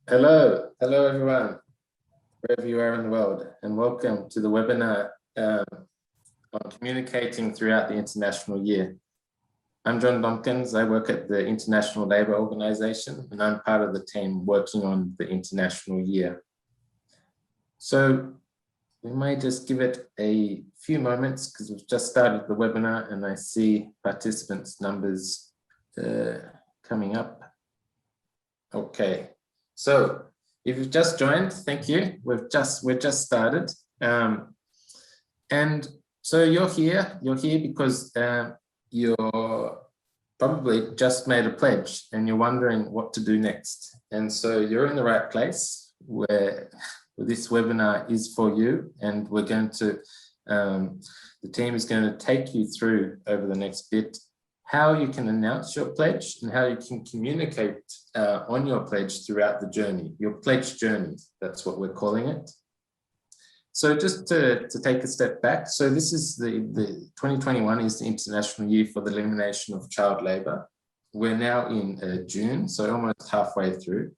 Hello everyone, wherever you are in the world, and welcome to the webinar on communicating throughout the international year. I'm John Tompkins. I work at the International Labour Organization, and I'm part of the team working on the international year. So we may just give it a few moments because we've just started the webinar and I see participants' numbers coming up. Okay. So if you've just joined, thank you. We've just started. And so you're here because you're probably just made a pledge and you're wondering what to do next. And so you're in the right place where this webinar is for you, and we're going to, the team is going to take you through over the next bit how you can announce your pledge and how you can communicate on your pledge throughout the journey, your pledge journey, that's what we're calling it. So just to take a step back, so this is the 2021 is the International Year for the Elimination of Child Labour. We're now in June, so almost halfway through.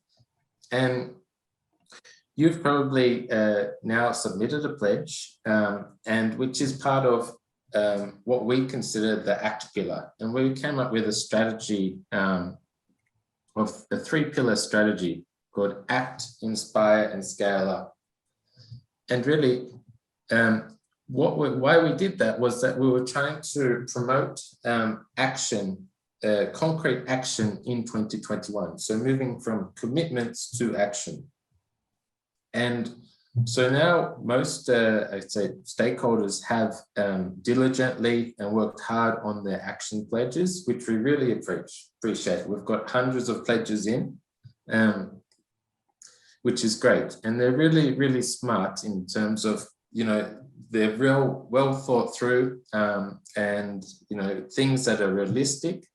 And you've probably now submitted a pledge, and which is part of what we consider the ACT pillar. And we came up with a strategy of a 3-pillar strategy called ACT, Inspire, and Scale Up. And really, why we did that was that we were trying to promote action, concrete action in 2021. So moving from commitments to action. And so now most, I'd say, stakeholders have diligently and worked hard on their action pledges, which we really appreciate. We've got hundreds of pledges in, which is great. And they're really, really smart in terms of, you know, they're well thought through and, you know, things that are realistic,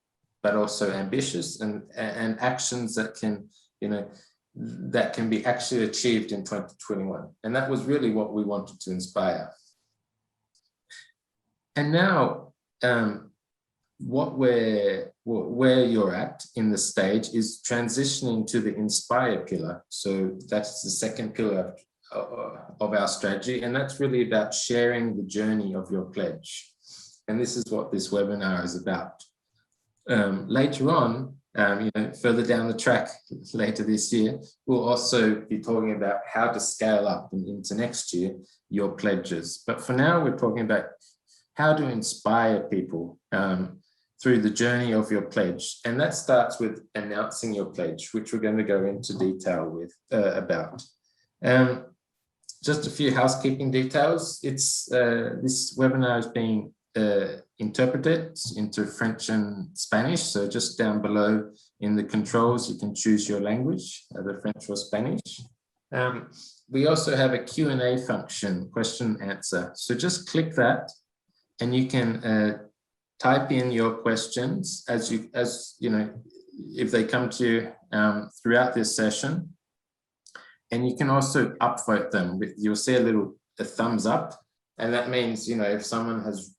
but also ambitious and actions that can, you know, that can be actually achieved in 2021. And that was really what we wanted to inspire. And now where you're at in the stage is transitioning to the Inspire pillar. So that's the second pillar of our strategy. And that's really about sharing the journey of your pledge. And this is what this webinar is about. Later on, you know, further down the track later this year, we'll also be talking about how to scale up into next year your pledges. But for now, we're talking about how to inspire people through the journey of your pledge. And that starts with announcing your pledge, which we're going to go into detail with about. Just a few housekeeping details. It's this webinar is being interpreted into French and Spanish. So just down below in the controls, you can choose your language, either French or Spanish. We also have a Q&A function, question answer. So just click that and you can type in your questions as you know, if they come to you throughout this session. And you can also upvote them. You'll see a thumbs up. And that means, you know, if someone has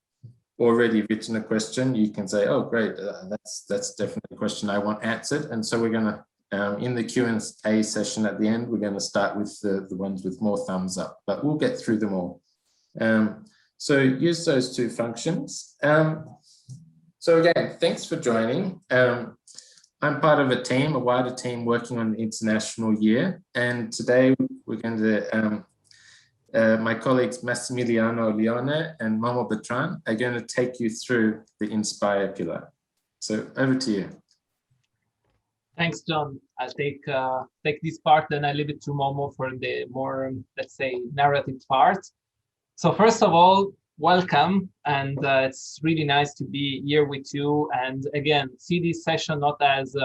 already written a question, you can say, oh, great, that's definitely a question I want answered. And so we're going to, in the Q&A session at the end, we're going to start with the ones with more thumbs up, but we'll get through them all. So use those two functions. So again, thanks for joining. I'm part of a wider team working on the international year. And today we're going to, my colleagues Massimiliano Leone and Momo Bertrand are going to take you through the Inspire pillar. So over to you. Thanks, John. I'll take this part, then I leave it to Momo for the more, let's say, narrative part. So first of all, welcome, and it's really nice to be here with you. And again, see this session not as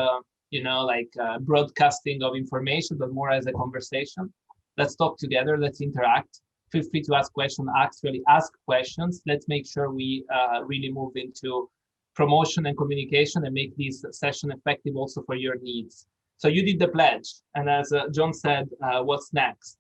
you know, like broadcasting of information, but more as a conversation. Let's talk together. Let's interact. Feel free to ask questions. Actually, ask questions. Let's make sure we really move into promotion and communication and make this session effective also for your needs. So you did the pledge, and as John said, what's next?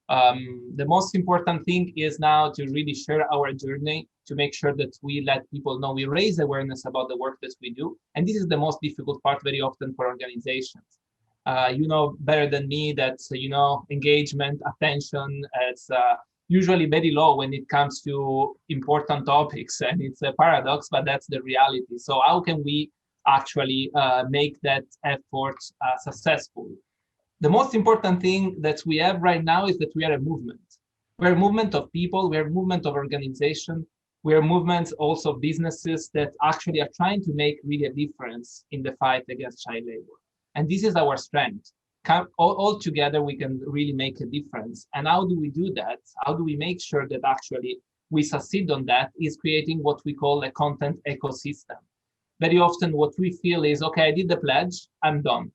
The most important thing is now to really share our journey, to make sure that we let people know, we raise awareness about the work that we do. And this is the most difficult part very often for organizations. You know better than me that engagement, attention, it's usually very low when it comes to important topics, and it's a paradox, but that's the reality. So how can we actually make that effort successful? The most important thing that we have right now is that we are a movement. We're a movement of people, we're a movement of organization, we're movements also of businesses that actually are trying to make really a difference in the fight against child labor. And this is our strength. All together, we can really make a difference. And how do we do that? How do we make sure that actually we succeed on that? Is creating what we call a content ecosystem. Very often what we feel is, okay, I did the pledge, I'm done.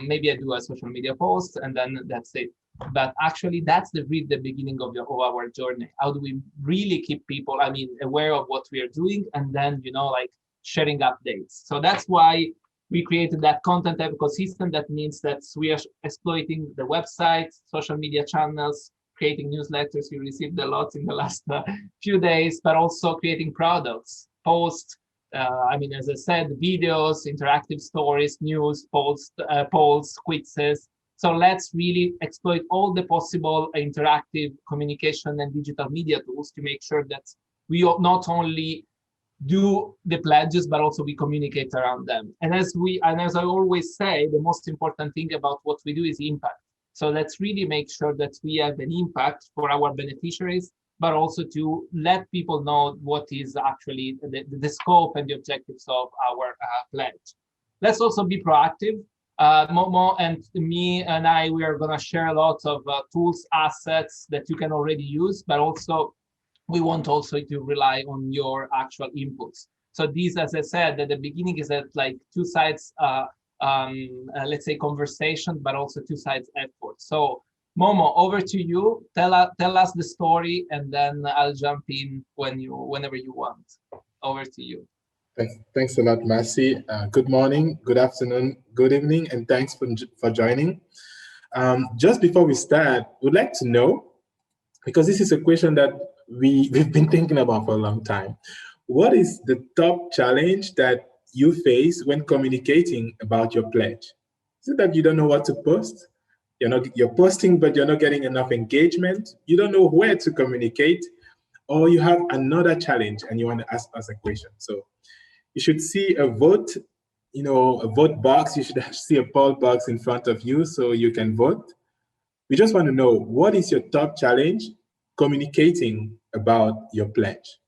Maybe I do a social media post and then that's it. But actually that's the beginning of our journey. How do we really keep people, aware of what we are doing, and then, like sharing updates. So that's why we created that content ecosystem. That means that we are exploiting the website, social media channels, creating newsletters. You received a lot in the last few days, but also creating products, posts, as I said, videos, interactive stories, news, polls, quizzes. So let's really exploit all the possible interactive communication and digital media tools to make sure that we not only do the pledges, but also we communicate around them. And as I always say, the most important thing about what we do is impact. So let's really make sure that we have an impact for our beneficiaries, but also to let people know what is actually the scope and the objectives of our pledge. Let's also be proactive. Momo and me and I, we are going to share a lot of tools, assets that you can already use, but also we want also to rely on your actual inputs. So these, as I said, at the beginning is that like two sides, let's say conversation, but also two sides effort. So Momo, over to you. Tell us the story, and then I'll jump in whenever you want. Over to you. Thanks a lot, Mercy. Good morning, good afternoon, good evening, and thanks for joining. Just before we start, we'd like to know, because this is a question that we've been thinking about for a long time. What is the top challenge that you face when communicating about your pledge? Is it that you don't know what to post? You're posting, but you're not getting enough engagement. You don't know where to communicate, or you have another challenge and you want to ask us a question. So you should see a vote, a vote box. You should see a poll box in front of you so you can vote. We just want to know, what is your top challenge communicating about your pledge?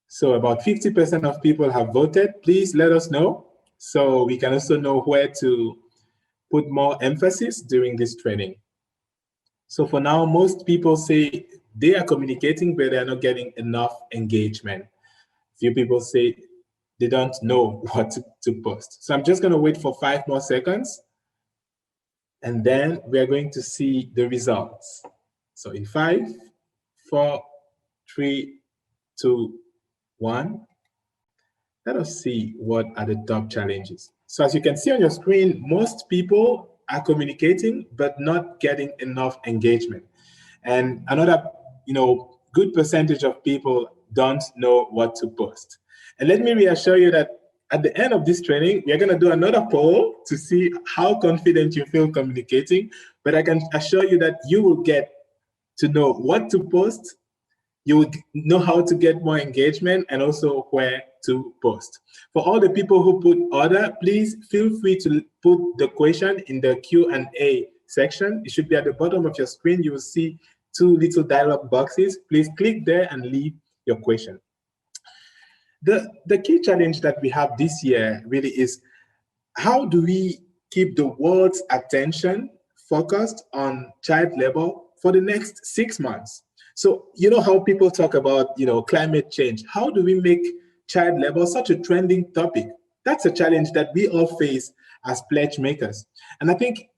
So about 50% of people have voted. Please let us know so we can also know where to put more emphasis during this training. So for now, most people say they are communicating, but they're not getting enough engagement. Few people say they don't know what to post. So I'm just going to wait for 5 more seconds, and then we are going to see the results. So in 5, 4, 3, 2, 1, let us see what are the top challenges. So as you can see on your screen, most people are communicating, but not getting enough engagement. And another, good percentage of people don't know what to post. And let me reassure you that at the end of this training, we are going to do another poll to see how confident you feel communicating. But I can assure you that you will get to know what to post, you will know how to get more engagement, and also where to post. For all the people who put order, please feel free to put the question in the Q&A section. It should be at the bottom of your screen. You will see 2 little dialog boxes. Please click there and leave your question. The key challenge that we have this year really is, how do we keep the world's attention focused on child labor for the next 6 months? So you know how people talk about climate change. How do we make child labor such a trending topic? That's a challenge that we all face as pledge makers. And I think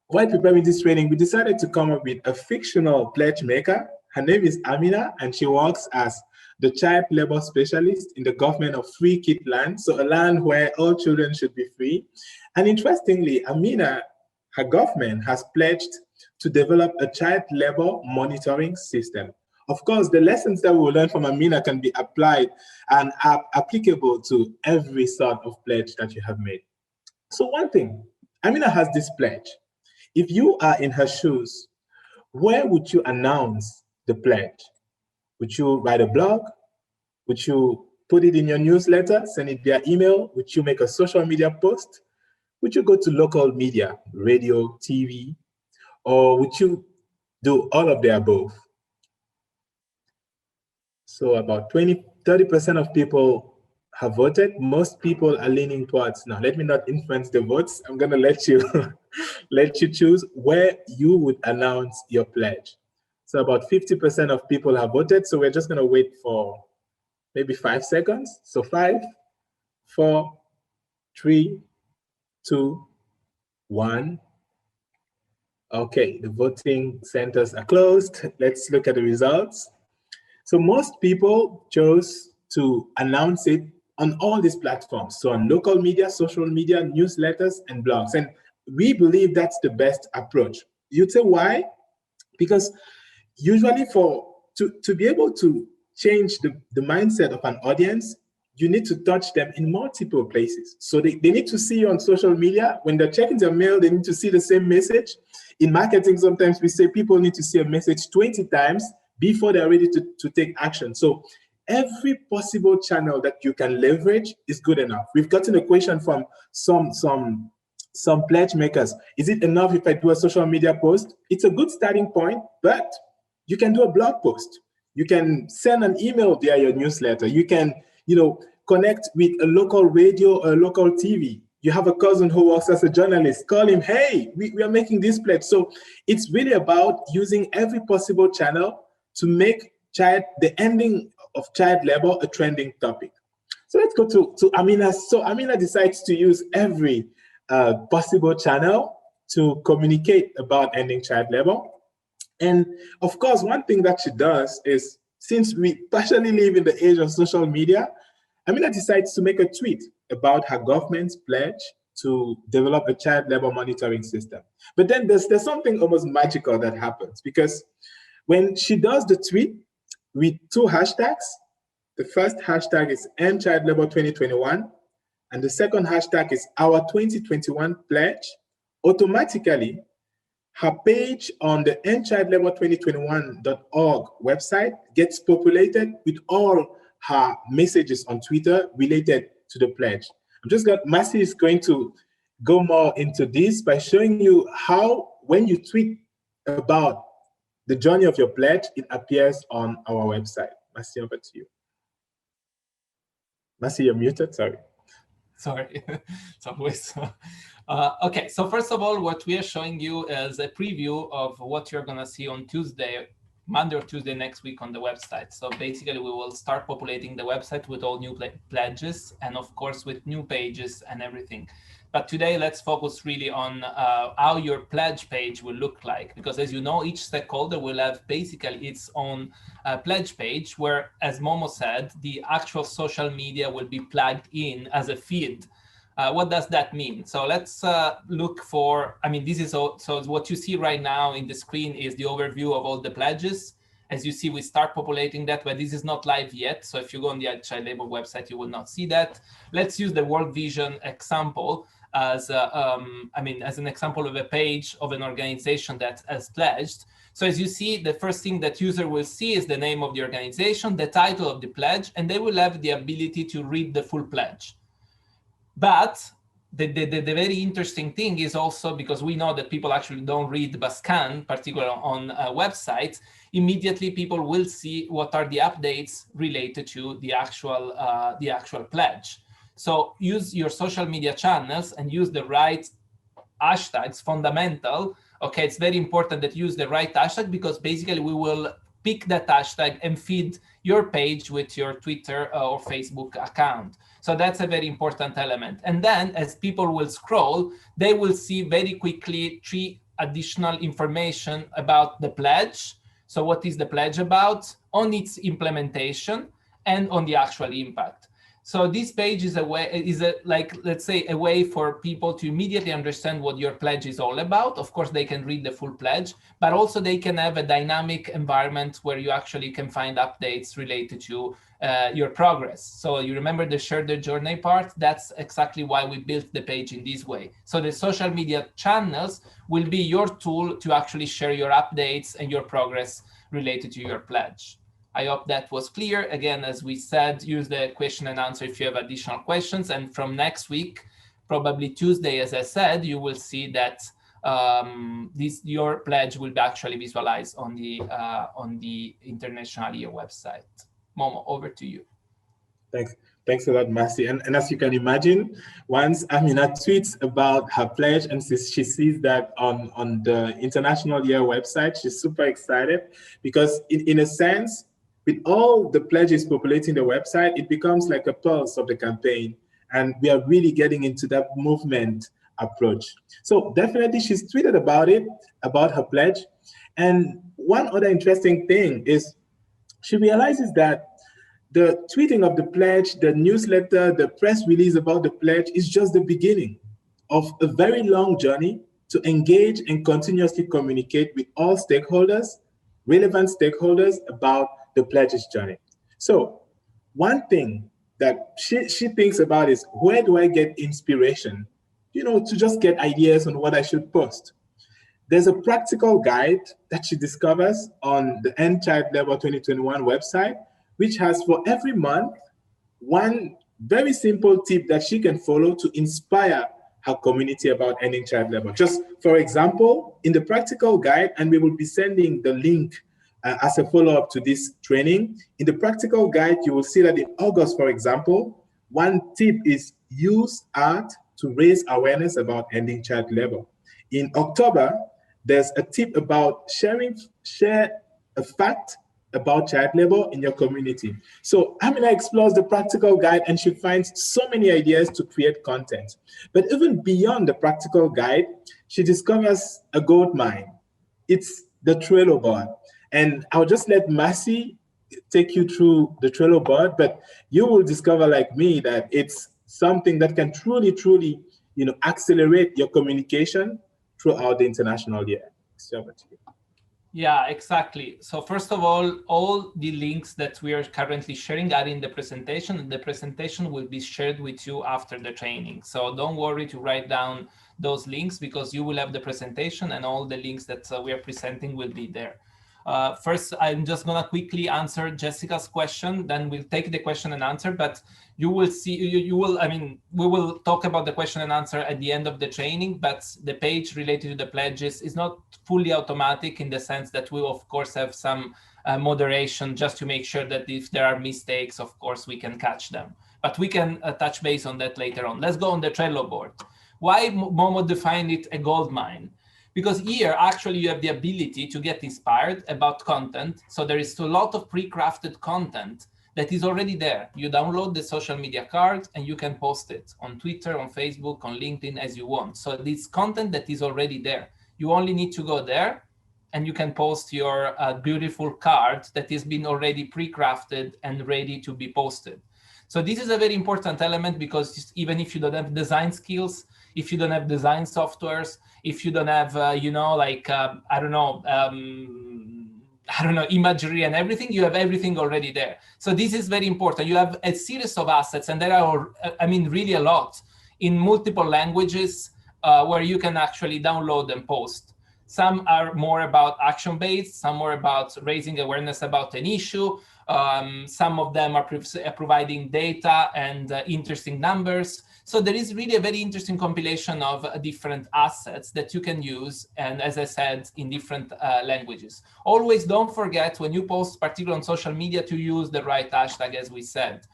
while preparing this training, we decided to come up with a fictional pledge maker. Her name is Amina, and she works as the child labor specialist in the government of Free Kid Land, so a land where all children should be free. And interestingly, Amina, her government has pledged to develop a child labor monitoring system. Of course, the lessons that we will learn from Amina can be applied and are applicable to every sort of pledge that you have made. So one thing Amina has this pledge. If you are in her shoes, where would you announce the pledge? Would you write a blog? Would you put it in your newsletter, send it via email? Would you make a social media post? Would you go to local media, radio, TV? Or would you do all of the above? So about 30% of people have voted. Most people are leaning towards, now let me not influence the votes. I'm gonna let you let you choose where you would announce your pledge. So about 50% of people have voted. So we're just gonna wait for maybe 5 seconds. So 5, 4, 3, 2, 1. Okay, the voting centers are closed. Let's look at the results. So most people chose to announce it on all these platforms. So on local media, social media, newsletters, and blogs. And we believe that's the best approach. You'd say why? Because usually to be able to change the mindset of an audience, you need to touch them in multiple places. So they need to see you on social media. When they're checking their mail, they need to see the same message. In marketing, sometimes we say people need to see a message 20 times before they're ready to take action. So every possible channel that you can leverage is good enough. We've gotten a question from some pledge makers. Is it enough if I do a social media post? It's a good starting point, but you can do a blog post. You can send an email via your newsletter. You can, connect with a local radio or a local TV. You have a cousin who works as a journalist. Call him, hey, we are making this pledge. So it's really about using every possible channel to make the ending of child labor a trending topic. So let's go to Amina. So Amina decides to use every possible channel to communicate about ending child labor. And of course, one thing that she does is, since we partially live in the age of social media, Amina decides to make a tweet about her government's pledge to develop a child labor monitoring system. But then there's something almost magical that happens, because when she does the tweet with 2 hashtags, the first hashtag is End Child Labor 2021, and the second hashtag is Our 2021 Pledge, automatically her page on the endchildlabor2021.org website gets populated with all her messages on Twitter related to the pledge. Massey is going to go more into this by showing you how, when you tweet about the journey of your pledge, it appears on our website. Massey, over to you. Massey, you're muted, sorry. Sorry, it's always. Okay, so first of all, what we are showing you is a preview of what you're going to see on Monday or Tuesday next week on the website. So basically, we will start populating the website with all new pledges and, of course, with new pages and everything. But today, let's focus really on how your pledge page will look like, because as you know, each stakeholder will have basically its own pledge page where, as Momo said, the actual social media will be plugged in as a feed. What does that mean? So let's look for, this is so what you see right now in the screen is the overview of all the pledges. As you see, we start populating that, but this is not live yet. So if you go on the Child Labor website, you will not see that. Let's use the World Vision example as an example of a page of an organization that has pledged. So as you see, the first thing that user will see is the name of the organization, the title of the pledge, and they will have the ability to read the full pledge. But the very interesting thing is also, because we know that people actually don't read but scan, particularly on websites, immediately people will see what are the updates related to the actual pledge. So use your social media channels and use the right hashtags, fundamental. Okay, it's very important that you use the right hashtag, because basically we will pick that hashtag and feed your page with your Twitter or Facebook account. So that's a very important element. And then as people will scroll, they will see very quickly 3 additional information about the pledge. So what is the pledge about, on its implementation, and on the actual impact. So this page is let's say a way for people to immediately understand what your pledge is all about. Of course, they can read the full pledge, but also they can have a dynamic environment where you actually can find updates related to your progress. So you remember the share the journey part? That's exactly why we built the page in this way. So the social media channels will be your tool to actually share your updates and your progress related to your pledge. I hope that was clear. Again, as we said, use the question and answer if you have additional questions. And from next week, probably Tuesday, as I said, you will see that your pledge will be actually visualized on the International Year website. Momo, over to you. Thanks a lot, Mercy. And as you can imagine, once Amina tweets about her pledge and she sees that on the International Year website, she's super excited because in a sense, with all the pledges populating the website, it becomes like a pulse of the campaign. And we are really getting into that movement approach. So definitely she's tweeted about it, about her pledge. And one other interesting thing is she realizes that the tweeting of the pledge, the newsletter, the press release about the pledge is just the beginning of a very long journey to engage and continuously communicate with all stakeholders, relevant stakeholders about the pledge's journey. So one thing that she thinks about is, where do I get inspiration, to just get ideas on what I should post? There's a practical guide that she discovers on the End Child Labor 2021 website, which has for every month one very simple tip that she can follow to inspire her community about ending child labor. Just for example, in the practical guide, and we will be sending the link as a follow-up to this training, in the practical guide, you will see that in August, for example, one tip is use art to raise awareness about ending child labor. In October, there's a tip about share a fact about child labor in your community. So Amina explores the practical guide and she finds so many ideas to create content. But even beyond the practical guide, she discovers a gold mine. It's the Trello board. And I'll just let Mercy take you through the Trello board, but you will discover, like me, that it's something that can truly, truly, accelerate your communication throughout the International Year. Yeah, exactly. So first of all the links that we are currently sharing are in the presentation, and the presentation will be shared with you after the training. So don't worry to write down those links, because you will have the presentation and all the links that we are presenting will be there. First, I'm just going to quickly answer Jessica's question, then we'll take the question and answer, but you will see, we will talk about the question and answer at the end of the training, but the page related to the pledges is not fully automatic, in the sense that we will, of course, have some moderation just to make sure that if there are mistakes, of course, we can catch them. But we can touch base on that later on. Let's go on the Trello board. Why Momo defined it a gold mine? Because here, actually, you have the ability to get inspired about content. So there is a lot of pre-crafted content that is already there. You download the social media card and you can post it on Twitter, on Facebook, on LinkedIn, as you want. So this content that is already there. You only need to go there and you can post your beautiful card that has been already pre-crafted and ready to be posted. So this is a very important element, because even if you don't have design skills, if you don't have design softwares, if you don't have, imagery and everything, you have everything already there. So this is very important. You have a series of assets, and there are, really a lot in multiple languages where you can actually download and post. Some are more about action-based, some more about raising awareness about an issue. Some of them are providing data and interesting numbers. So there is really a very interesting compilation of different assets that you can use, and as I said, in different languages. Always don't forget, when you post, particularly on social media, to use the right hashtag, as we said.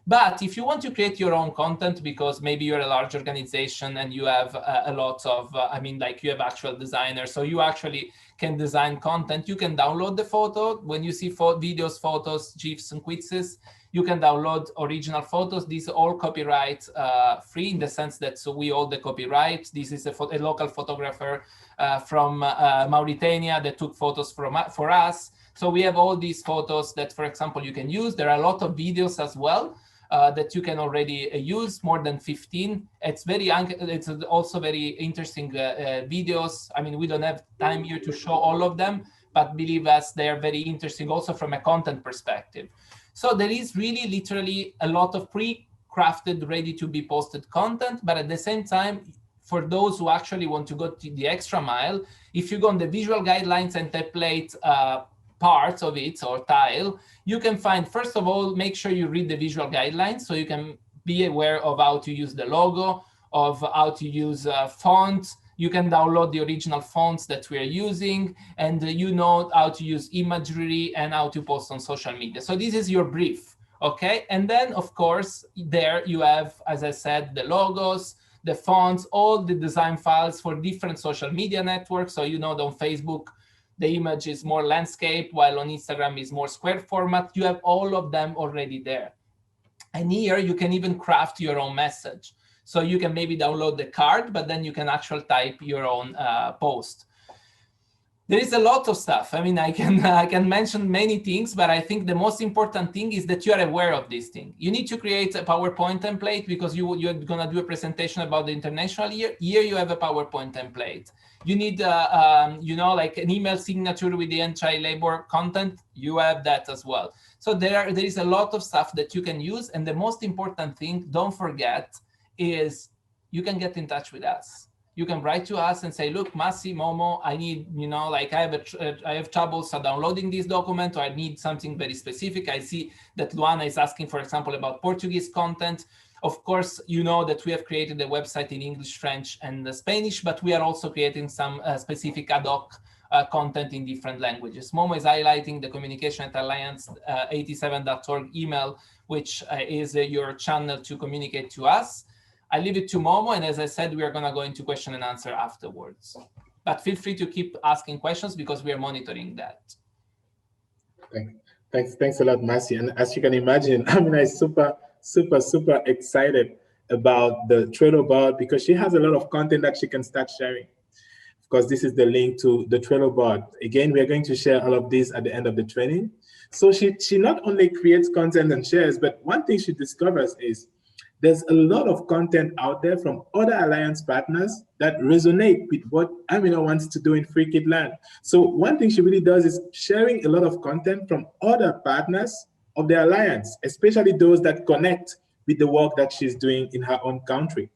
But if you want to create your own content, because maybe you're a large organization and you have a lot of, you have actual designers, so you actually can design content, you can download the photo. When you see videos, photos, GIFs, and quizzes, you can download original photos. These are all copyright free, in the sense that we hold the copyright. This is a local photographer from Mauritania that took photos for us. So we have all these photos that, for example, you can use. There are a lot of videos as well. that you can already use, more than 15. It's also very interesting videos. I mean, we don't have time here to show all of them, but believe us, they are very interesting also from a content perspective. So there is really literally a lot of pre-crafted, ready to be posted content, but at the same time, for those who actually want to go to the extra mile, if you go on the visual guidelines and template parts of it or tile, you can find, first of all, make sure you read the visual guidelines so you can be aware of how to use the logo, of how to use fonts. You can download the original fonts that we are using, and you know how to use imagery and how to post on social media. So this is your brief, okay? And then, of course, there you have, as I said, the logos, the fonts, all the design files for different social media networks. So you know that on Facebook, the image is more landscape, while on Instagram is more square format. You have all of them already there. And here you can even craft your own message. So you can maybe download the card, but then you can actually type your own post. There is a lot of stuff. I mean, I can mention many things, but I think the most important thing is that you are aware of this thing. You need to create a PowerPoint template because you're going to do a presentation about the international year. Here you have a PowerPoint template. You need, like an email signature with the anti labor content. You have that as well. So there is a lot of stuff that you can use. And the most important thing, don't forget, is you can get in touch with us. You can write to us and say, look, Masi, Momo, I need, I have troubles downloading this document, or I need something very specific. I see that Luana is asking, for example, about Portuguese content. Of course, you know that we have created a website in English, French, and Spanish, but we are also creating some specific ad hoc content in different languages. Momo is highlighting the communication@alliance87.org email, which is your channel to communicate to us. I leave it to Momo, and as I said, we are going to go into question and answer afterwards. But feel free to keep asking questions because we are monitoring that. Thanks a lot, Masi. And as you can imagine, Amina is super excited about the Trello board because she has a lot of content that she can start sharing. Of course, this is the link to the Trello board. Again, we are going to share all of this at the end of the training. So she not only creates content and shares, but one thing she discovers is there's a lot of content out there from other Alliance partners that resonate with what Amina wants to do in Free Kid Land. So one thing she really does is sharing a lot of content from other partners of the Alliance, especially those that connect with the work that she's doing in her own country.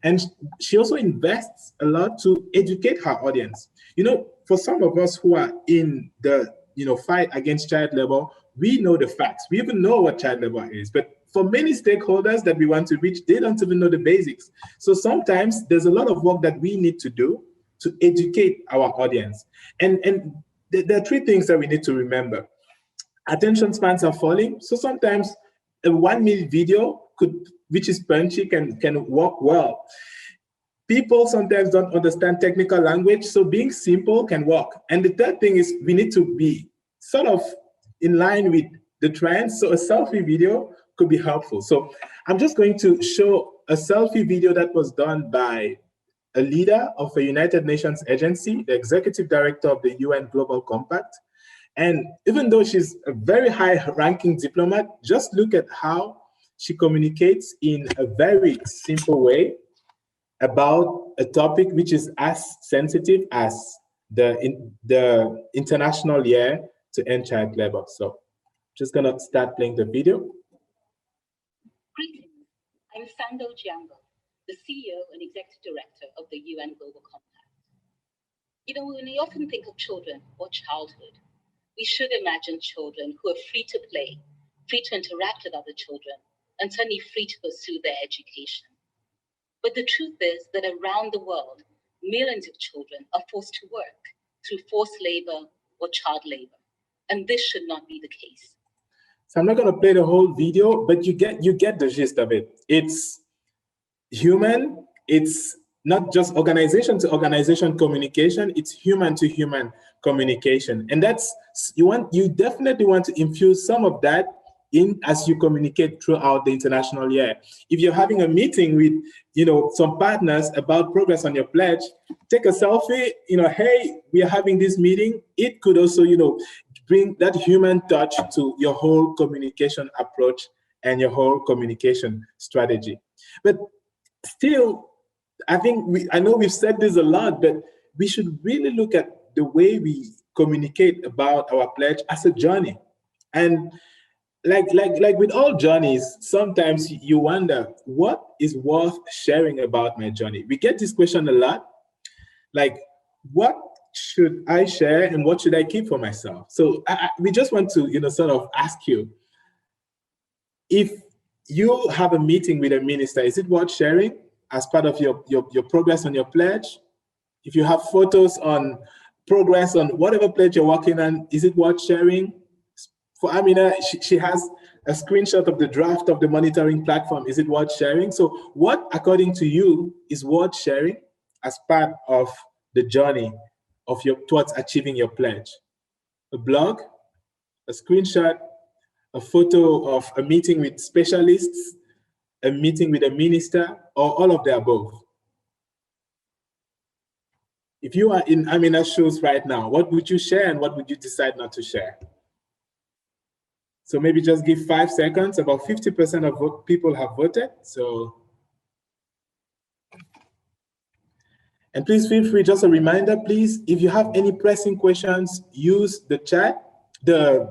And she also invests a lot to educate her audience. You know, for some of us who are in the fight against child labor, we know the facts. We even know what child labor is, but for many stakeholders that we want to reach, they don't even know the basics. So sometimes there's a lot of work that we need to do to educate our audience. And there are three things that we need to remember. Attention spans are falling. So sometimes a 1 minute video which is punchy, can work well. People sometimes don't understand technical language, so being simple can work. And the third thing is we need to be sort of in line with the trends. So a selfie video could be helpful. So I'm just going to show a selfie video that was done by a leader of a United Nations agency, the executive director of the UN Global Compact. And even though she's a very high-ranking diplomat, just look at how she communicates in a very simple way about a topic which is as sensitive as the International Year to End Child Labor. So just gonna start playing the video. Greetings, I'm Sando Jiango, the CEO and Executive Director of the UN Global Compact. You know, when we often think of children or childhood, we should imagine children who are free to play, free to interact with other children, and certainly free to pursue their education. But the truth is that around the world, millions of children are forced to work through forced labor or child labor, and this should not be the case. So I'm not going to play the whole video, but you get the gist of it. It's human. It's not just organization to organization communication. It's human to human communication, and that's you definitely want to infuse some of that in as you communicate throughout the international year. If you're having a meeting with some partners about progress on your pledge, take a selfie. Hey, we are having this meeting. It could also bring that human touch to your whole communication approach and your whole communication strategy. But still, I think I know we've said this a lot, but we should really look at the way we communicate about our pledge as a journey. And like with all journeys, sometimes you wonder, what is worth sharing about my journey? We get this question a lot, like, what should I share and what should I keep for myself? So we just want to, sort of ask you, if you have a meeting with a minister, is it worth sharing as part of your progress on your pledge? If you have photos on progress on whatever pledge you're working on, is it worth sharing? For Amina, she has a screenshot of the draft of the monitoring platform. Is it worth sharing? So what, according to you, is worth sharing as part of the journey of towards achieving your pledge? A blog, a screenshot, a photo of a meeting with specialists, a meeting with a minister, or all of the above? If you are in Amina's shoes right now, what would you share and what would you decide not to share? So maybe just give 5 seconds. About 50% of people have voted. So, and please feel free, just a reminder, please, if you have any pressing questions, use the chat, the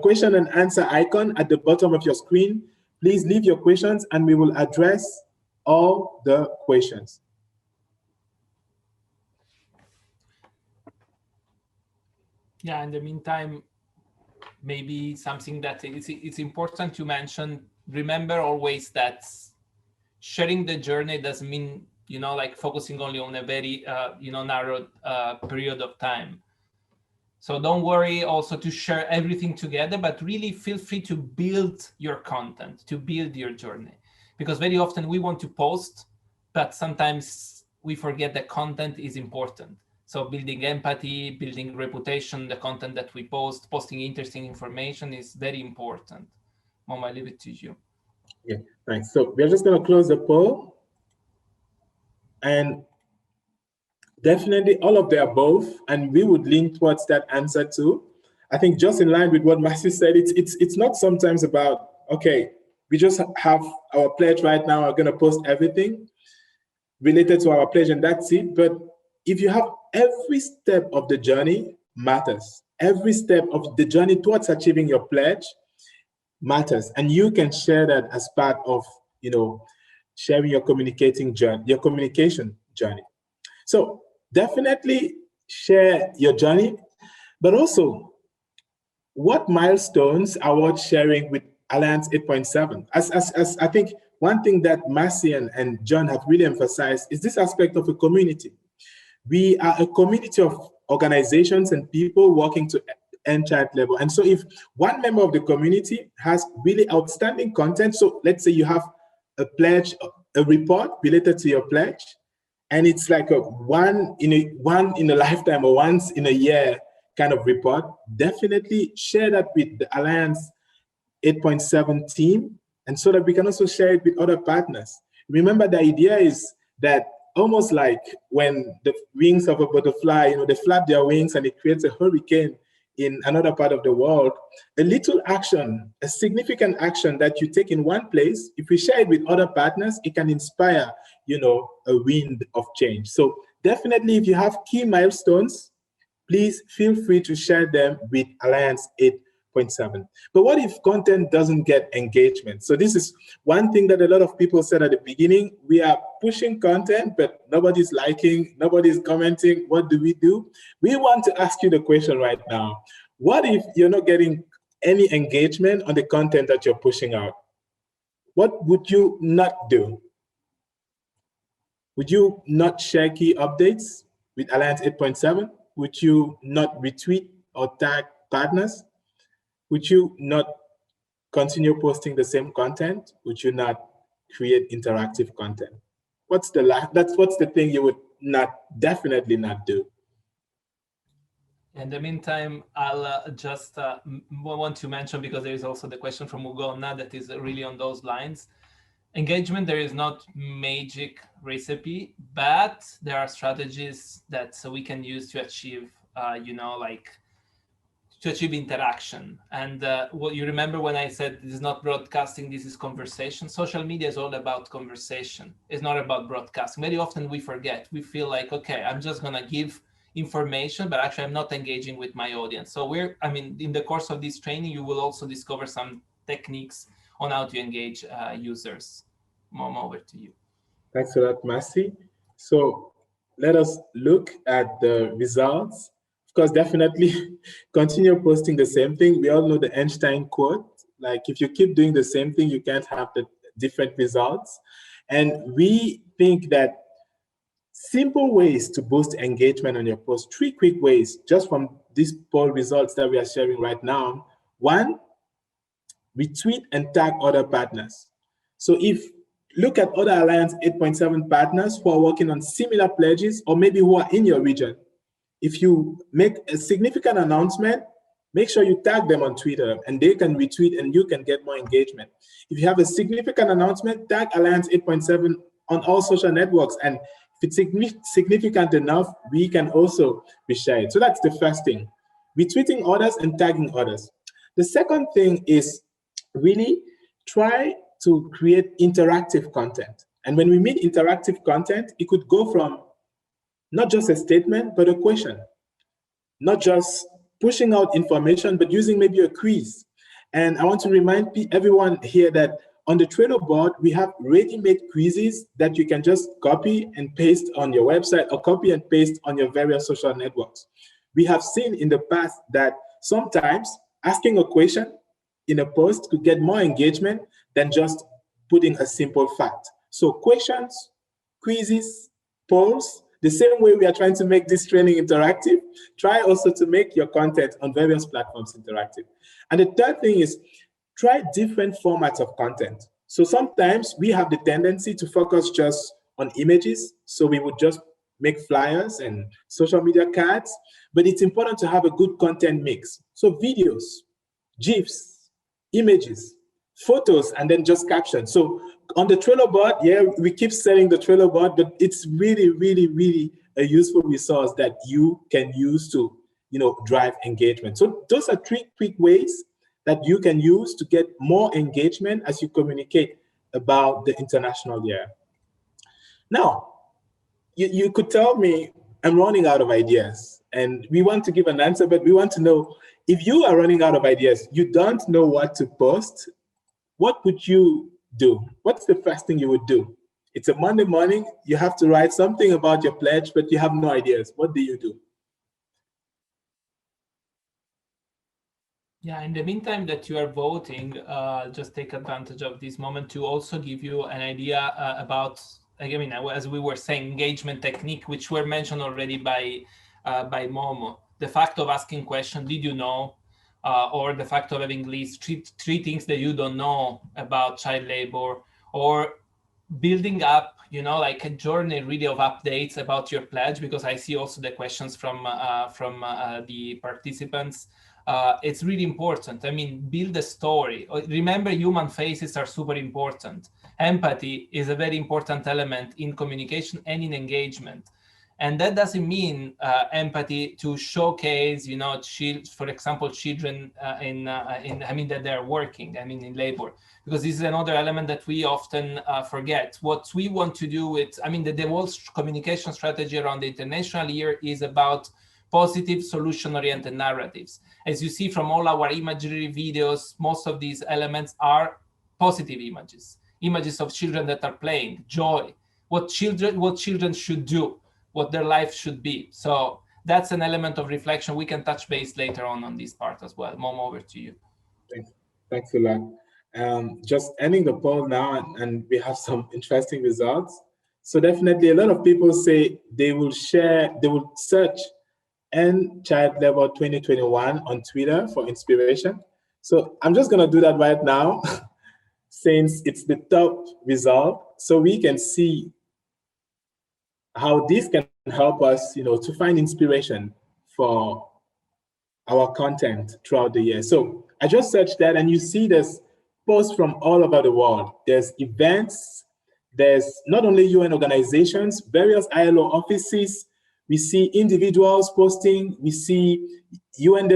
question and answer icon at the bottom of your screen. Please leave your questions and we will address all the questions. Yeah, in the meantime, maybe something that it's important to mention, remember always that sharing the journey doesn't mean, like focusing only on a very, narrow period of time. So don't worry also to share everything together, but really feel free to build your content, to build your journey. Because very often we want to post, but sometimes we forget that content is important. So building empathy, building reputation, the content that we post, posting interesting information is very important. Mom, I leave it to you. Yeah, thanks. So we're just going to close the poll. And definitely all of the above, and we would lean towards that answer too. I think just in line with what Matthew said, it's not sometimes about, okay, we just have our pledge right now, we're going to post everything related to our pledge and that's it. But if you have every step of the journey matters. Every step of the journey towards achieving your pledge matters. And you can share that as part of, sharing your communication journey. So definitely share your journey, but also what milestones are worth sharing with Alliance 8.7? As I think one thing that Marcy and John have really emphasized is this aspect of a community. We are a community of organizations and people working to end child labor. And so if one member of the community has really outstanding content, so let's say you have a pledge, a report related to your pledge, and it's like a one in a lifetime or once in a year kind of report, definitely share that with the Alliance 8.7 team, and so that we can also share it with other partners. Remember, the idea is that almost like when the wings of a butterfly, they flap their wings and it creates a hurricane in another part of the world, a little action, a significant action that you take in one place, if we share it with other partners, it can inspire, a wind of change. So definitely, if you have key milestones, please feel free to share them with Alliance 8.7. But what if content doesn't get engagement? So this is one thing that a lot of people said at the beginning. We are pushing content, but nobody's liking, nobody's commenting. What do? We want to ask you the question right now. What if you're not getting any engagement on the content that you're pushing out? What would you not do? Would you not share key updates with Alliance 8.7? Would you not retweet or tag partners? Would you not continue posting the same content? Would you not create interactive content? What's the thing you would definitely not do? In the meantime, I'll just want to mention, because there is also the question from Ugonna that is really on those lines. Engagement, there is not magic recipe, but there are strategies that we can use to achieve, like to achieve interaction. And what you remember when I said this is not broadcasting, this is conversation. Social media is all about conversation. It's not about broadcasting. Very often we forget. We feel like, okay, I'm just gonna give information, but actually I'm not engaging with my audience. So in the course of this training, you will also discover some techniques on how to engage users. Mom, over to you. Thanks for that, Masi. So let us look at the results. Of course, definitely continue posting the same thing. We all know the Einstein quote, like if you keep doing the same thing, you can't have the different results. And we think that simple ways to boost engagement on your post, 3 quick ways, just from these poll results that we are sharing right now. 1, retweet and tag other partners. So if look at other Alliance 8.7 partners who are working on similar pledges, or maybe who are in your region. If you make a significant announcement, make sure you tag them on Twitter and they can retweet and you can get more engagement. If you have a significant announcement, tag Alliance 8.7 on all social networks. And if it's significant enough, we can also reshare it. So that's the first thing, retweeting others and tagging others. The second thing is really try to create interactive content. And when we mean interactive content, it could go from not just a statement, but a question. Not just pushing out information, but using maybe a quiz. And I want to remind everyone here that on the Trello board, we have ready-made quizzes that you can just copy and paste on your website or copy and paste on your various social networks. We have seen in the past that sometimes asking a question in a post could get more engagement than just putting a simple fact. So questions, quizzes, polls, the same way we are trying to make this training interactive, try also to make your content on various platforms interactive. And the third thing is try different formats of content. So sometimes we have the tendency to focus just on images. So we would just make flyers and social media cards, but it's important to have a good content mix. So videos, GIFs, images, photos, and then just captions. So on the Trello board, yeah, we keep selling the Trello board, but it's really, really, really a useful resource that you can use to, drive engagement. So those are 3 quick ways that you can use to get more engagement as you communicate about the International Year. Now, you could tell me, I'm running out of ideas, and we want to give an answer, but we want to know, if you are running out of ideas, you don't know what to post, what would you do? What's the first thing you would do? It's a Monday morning, you have to write something about your pledge, but you have no ideas. What do you do? Yeah, in the meantime that you are voting, just take advantage of this moment to also give you an idea about, as we were saying, engagement technique, which were mentioned already by Momo. The fact of asking questions, did you know? Or the fact of having list three things that you don't know about child labor, or building up, like a journey really of updates about your pledge, because I see also the questions from the participants. It's really important. Build a story. Remember, human faces are super important. Empathy is a very important element in communication and in engagement. And that doesn't mean empathy to showcase, for example, children that they're working, in labor, because this is another element that we often forget. What we want to do with, the whole communication strategy around the International Year is about positive solution-oriented narratives. As you see from all our imagery videos, most of these elements are positive images of children that are playing, joy, what children should do, what their life should be. So that's an element of reflection. We can touch base later on this part as well. Mom, over to you. Thanks a lot. Just ending the poll now, and we have some interesting results. So definitely a lot of people say they will search End Child Labor 2021 on Twitter for inspiration. So I'm just gonna do that right now since it's the top result, so we can see how this can help us, to find inspiration for our content throughout the year. So I just searched that, and you see there's posts from all over the world. There's events, there's not only UN organizations, various ILO offices, We see individuals posting, we see UN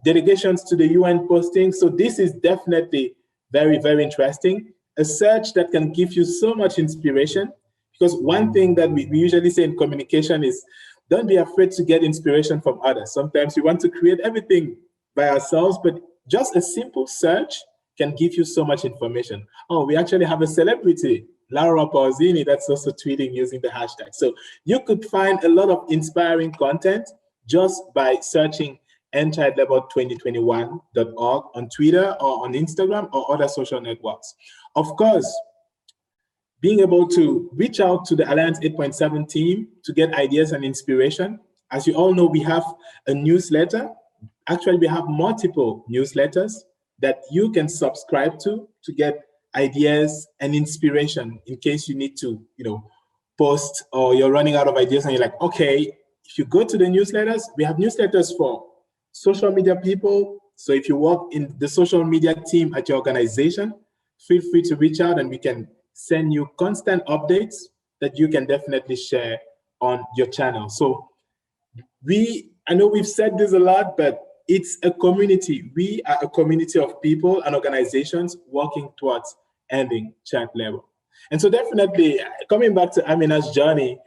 delegations to the UN posting. So this is definitely very, very interesting. A search that can give you so much inspiration, because one thing that we usually say in communication is, don't be afraid to get inspiration from others. Sometimes we want to create everything by ourselves, but just a simple search can give you so much information. Oh, we actually have a celebrity, Laura Pausini, that's also tweeting using the hashtag. So you could find a lot of inspiring content just by searching endchildlabor2021.org on Twitter or on Instagram or other social networks. Of course, being able to reach out to the Alliance 8.7 team to get ideas and inspiration. As you all know, we have a newsletter. Actually, we have multiple newsletters that you can subscribe to get ideas and inspiration in case you need to, post, or you're running out of ideas and you're like, okay, if you go to the newsletters, we have newsletters for social media people. So if you work in the social media team at your organization, feel free to reach out and we can send you constant updates that you can definitely share on your channel. So I know we've said this a lot, but it's a community. We are a community of people and organizations working towards ending child labor. And so definitely, coming back to Amina's journey,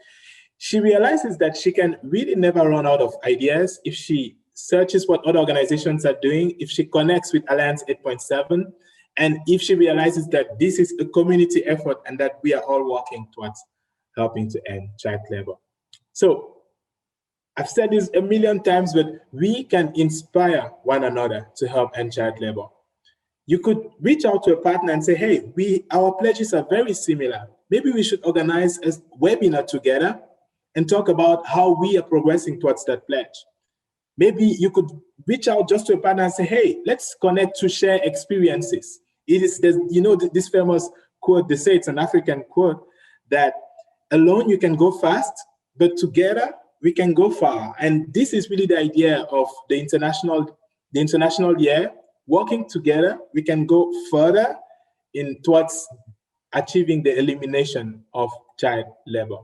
she realizes that she can really never run out of ideas if she searches what other organizations are doing, if she connects with Alliance 8.7, and if she realizes that this is a community effort and that we are all working towards helping to end child labor. So I've said this a million times, but we can inspire one another to help end child labor. You could reach out to a partner and say, hey, our pledges are very similar. Maybe we should organize a webinar together and talk about how we are progressing towards that pledge. Maybe you could reach out just to a partner and say, hey, let's connect to share experiences. This famous quote, they say it's an African quote, that alone you can go fast, but together we can go far. And this is really the idea of the international year. Working together, we can go further towards achieving the elimination of child labor.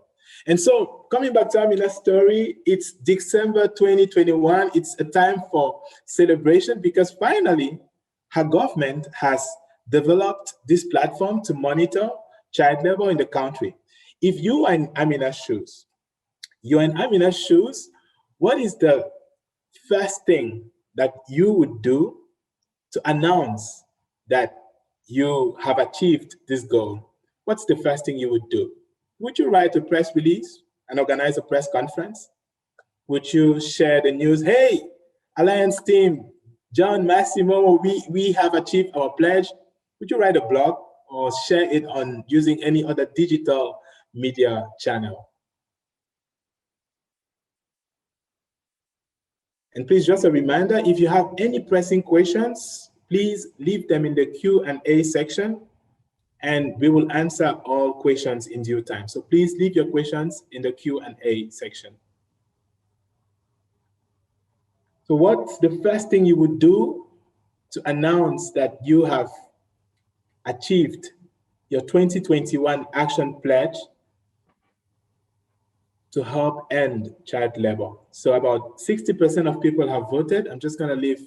And so coming back to Amina's story, it's December 2021. It's a time for celebration because finally her government has developed this platform to monitor child labor in the country. If you are in Amina's shoes, what is the first thing that you would do to announce that you have achieved this goal? What's the first thing you would do? Would you write a press release and organize a press conference? Would you share the news? Hey, Alliance team, John, Massimo, we have achieved our pledge. Would you write a blog or share it on using any other digital media channel? And please, just a reminder, if you have any pressing questions, please leave them in the Q&A section and we will answer all questions in due time. So please leave your questions in the Q&A section. So what's the first thing you would do to announce that you have achieved your 2021 action pledge to help end child labor? So about 60% of people have voted. I'm just gonna leave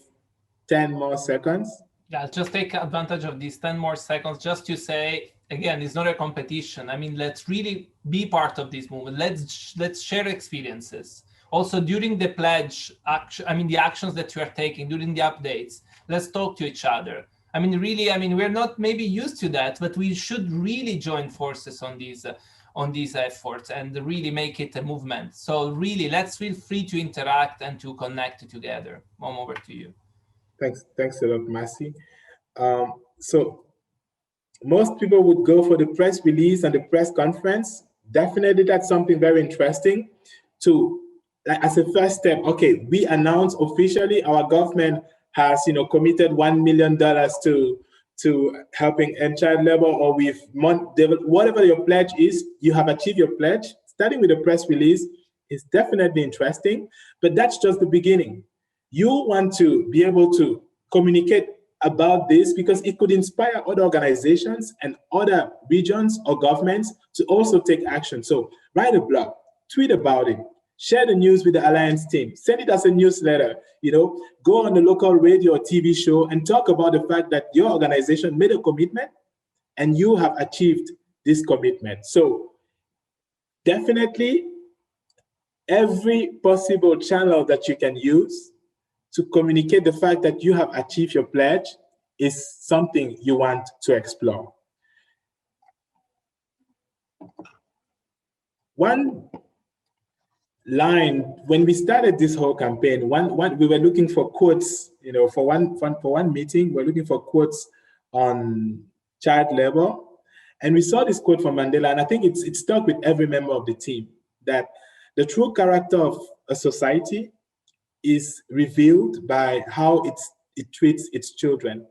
10 more seconds. Yeah, just take advantage of these 10 more seconds just to say, again, it's not a competition. I mean, let's really be part of this movement. Let's share experiences. Also, during the pledge, the actions that you are taking, during the updates, let's talk to each other. I mean, really, we're not maybe used to that, but we should really join forces on these efforts and really make it a movement. So really, let's feel free to interact and to connect together. Mom, over to you. Thanks a lot, Massey. So most people would go for the press release and the press conference. Definitely, that's something very interesting to, as a first step. Okay, we announce officially our government has, committed $1 million to helping end child labor, or whatever your pledge is, you have achieved your pledge. Starting with a press release is definitely interesting, but that's just the beginning. You want to be able to communicate about this because it could inspire other organizations and other regions or governments to also take action. So write a blog, tweet about it, Share the news with the Alliance team. Send it as a newsletter. Go on the local radio or TV show and talk about the fact that your organization made a commitment and you have achieved this commitment. So definitely every possible channel that you can use to communicate the fact that you have achieved your pledge is something you want to explore. One line, when we started this whole campaign, we were looking for quotes, for one meeting, we're looking for quotes on child labor. And we saw this quote from Mandela, and I think it stuck with every member of the team, that the true character of a society is revealed by how it treats its children.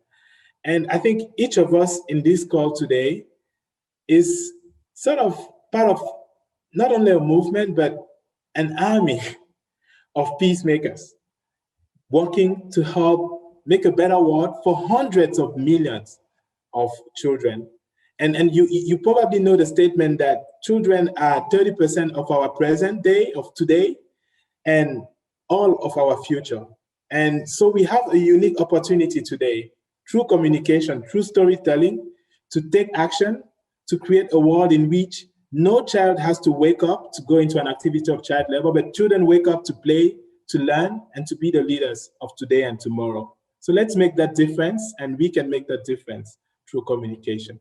And I think each of us in this call today is sort of part of not only a movement, but an army of peacemakers working to help make a better world for hundreds of millions of children. And you probably know the statement that children are 30% of our present day, of today, and all of our future. And so we have a unique opportunity today, through communication, through storytelling, to take action, to create a world in which no child has to wake up to go into an activity of child labor, but children wake up to play, to learn, and to be the leaders of today and tomorrow. So let's make that difference, and we can make that difference through communication.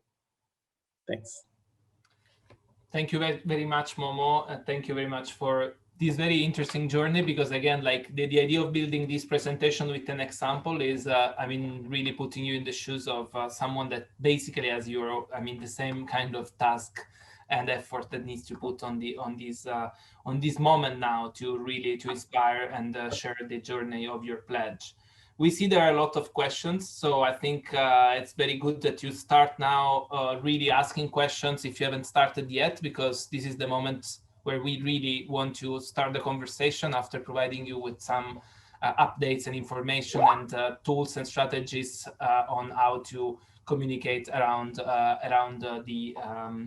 Thanks. Thank you very much, Momo, and thank you very much for this very interesting journey, because again, like the idea of building this presentation with an example is, really putting you in the shoes of someone that basically has the same kind of task and effort that needs to put on this moment now to inspire and share the journey of your pledge. We see there are a lot of questions, so I think it's very good that you start now really asking questions if you haven't started yet, because this is the moment where we really want to start the conversation after providing you with some updates and information and tools and strategies on how to communicate around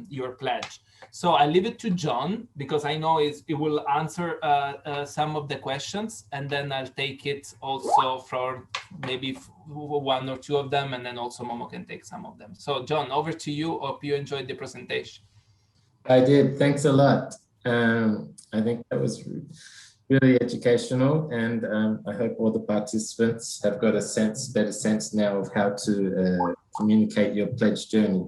your pledge. So I leave it to John, because I know he will answer some of the questions, and then I'll take it also for maybe one or two of them, and then also Momo can take some of them. So John, over to you. Hope you enjoyed the presentation. I did. Thanks a lot. I think that was really educational, and I hope all the participants have got a better sense now of how to communicate your pledge journey.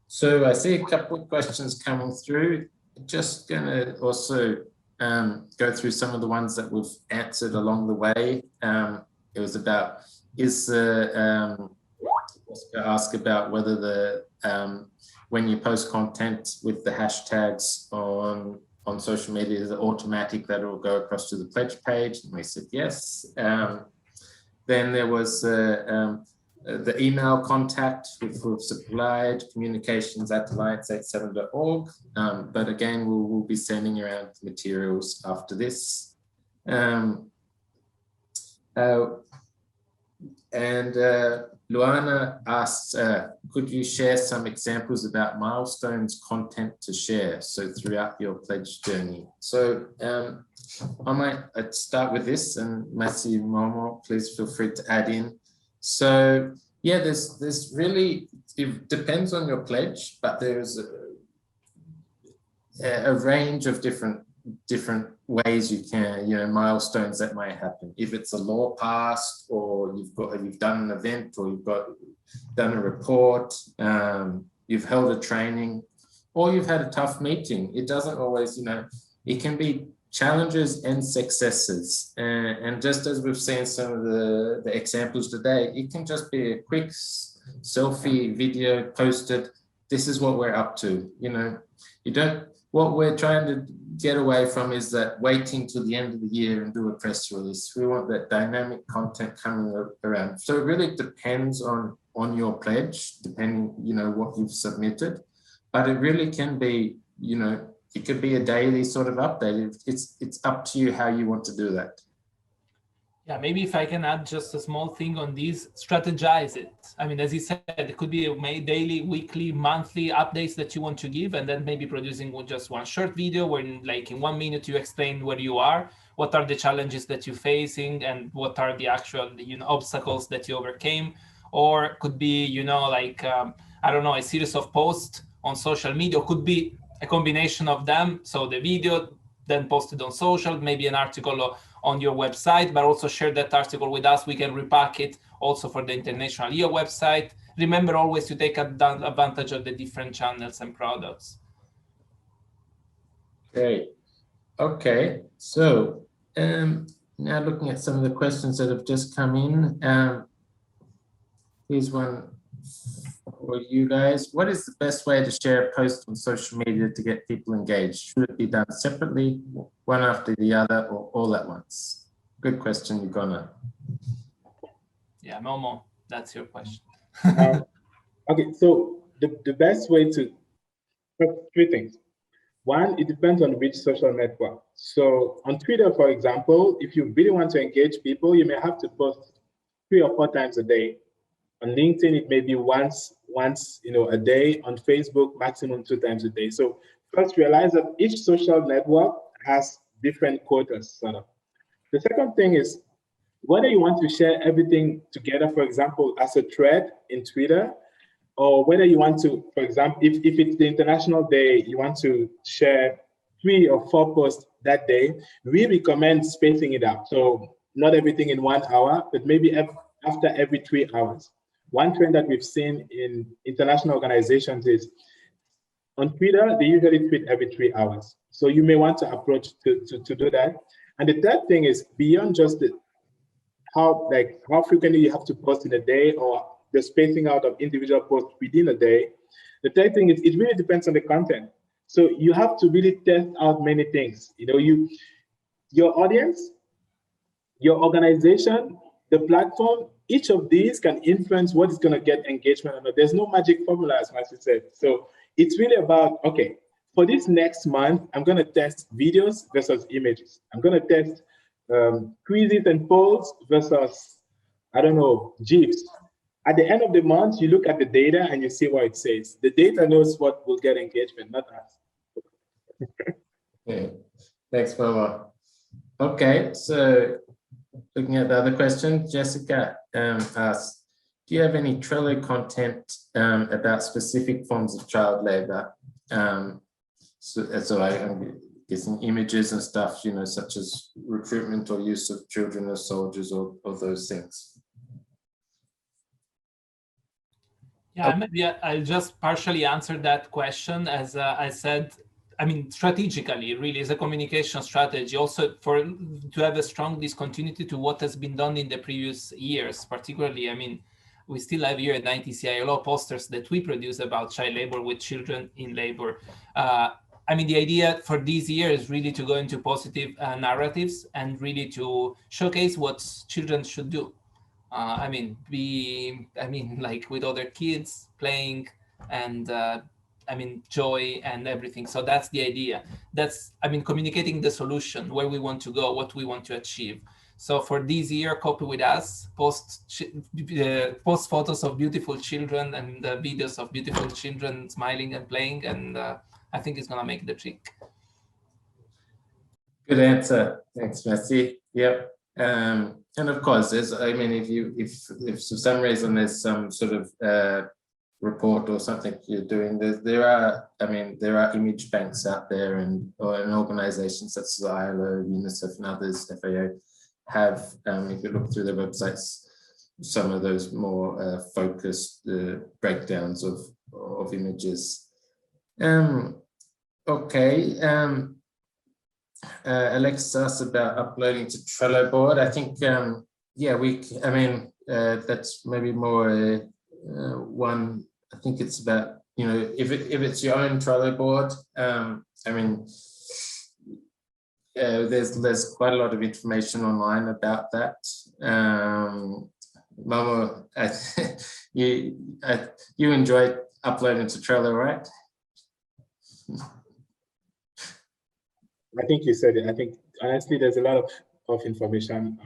So I see a couple of questions coming through. Just going to also go through some of the ones that we've answered along the way. It was about, ask about whether when you post content with the hashtags on social media, is it automatic that it will go across to the pledge page? And we said yes. Then there was the email contact, which we've supplied, communications@alliance87.org. But again, we'll be sending around materials after this. Luana asked, could you share some examples about milestones content to share, so throughout your pledge journey? So I might start with this, and Matthew, Momo, please feel free to add in. So yeah, there's really, it depends on your pledge, but there's a range of different ways you can, milestones that might happen. If it's a law passed, or you've done an event, or you've done a report, you've held a training, or you've had a tough meeting. It doesn't always, it can be challenges and successes. And just as we've seen some of the examples today, it can just be a quick selfie video posted. This is what we're up to. What we're trying to get away from is that waiting till the end of the year and do a press release. We want that dynamic content coming around. So it really depends on your pledge, depending, what you've submitted. But it really can be, it could be a daily sort of update. It's up to you how you want to do that. Yeah, maybe if I can add just a small thing on this, strategize it. I mean, as you said, it could be daily, weekly, monthly updates that you want to give, and then maybe producing just one short video where in 1 minute you explain where you are, what are the challenges that you're facing, and what are the actual, obstacles that you overcame. Or it could be, I don't know, a series of posts on social media, or could be a combination of them. So the video, then posted on social, maybe an article on your website, but also share that article with us. We can repack it also for the International Year website. Remember always to take advantage of the different channels and products. Great. Okay, so now looking at some of the questions that have just come in. Here's one for you guys. What is the best way to share a post on social media to get people engaged? Should it be done separately, one after the other, or all at once? Good question, Yugona. Yeah, Momo, that's your question. Okay, so the best way to, three things. One, it depends on which social network. So on Twitter, for example, if you really want to engage people, you may have to post 3 or 4 times a day. On LinkedIn, it may be once a day. On Facebook, maximum 2 times a day. So first realize that each social network has different quotas, sort of. The second thing is whether you want to share everything together, for example, as a thread in Twitter, or whether you want to, for example, if it's the International Day, you want to share 3 or 4 posts that day, we recommend spacing it out. So not everything in 1 hour, but maybe after every 3 hours. One trend that we've seen in international organizations is on Twitter, they usually tweet every 3 hours. So you may want to approach to do that. And the third thing is beyond just how frequently you have to post in a day or the spacing out of individual posts within a day. The third thing is it really depends on the content. So you have to really test out many things. Your audience, your organization, the platform, each of these can influence what is going to get engagement or not. There's no magic formula, as Marcy said. So it's really about, okay, for this next month, I'm going to test videos versus images. I'm going to test quizzes and polls versus, I don't know, GIFs. At the end of the month, you look at the data and you see what it says. The data knows what will get engagement, not us. Yeah. Thanks, Momo. Okay, so looking at the other question, Jessica asks, do you have any Trello content about specific forms of child labor? So I'm guessing images and stuff, such as recruitment or use of children as soldiers or those things. Yeah, maybe I'll just partially answer that question. As I said, I mean, strategically, really, as a communication strategy, also to have a strong discontinuity to what has been done in the previous years, particularly, I mean, we still have here at 90CILO posters that we produce about child labor with children in labor. I mean, the idea for this year is really to go into positive narratives and really to showcase what children should do. Like with other kids playing and joy and everything. So that's the idea. That's, communicating the solution, where we want to go, what we want to achieve. So for this year, copy with us, post photos of beautiful children and videos of beautiful children smiling and playing. And I think it's gonna make the trick. Good answer. Thanks, Messi. Yep. And of course, if for some reason there's some sort of report or something you're doing, there are image banks out there, or an organization such as ILO, UNICEF, and others, FAO, have, if you look through their websites, some of those more focused breakdowns of images. Okay. Alexis asked about uploading to Trello board. I think, that's maybe more one. I think it's about, if it's your own Trello board. There's quite a lot of information online about that. Momo, you enjoy uploading to Trello, right? I think you said it. I think honestly, there's a lot of information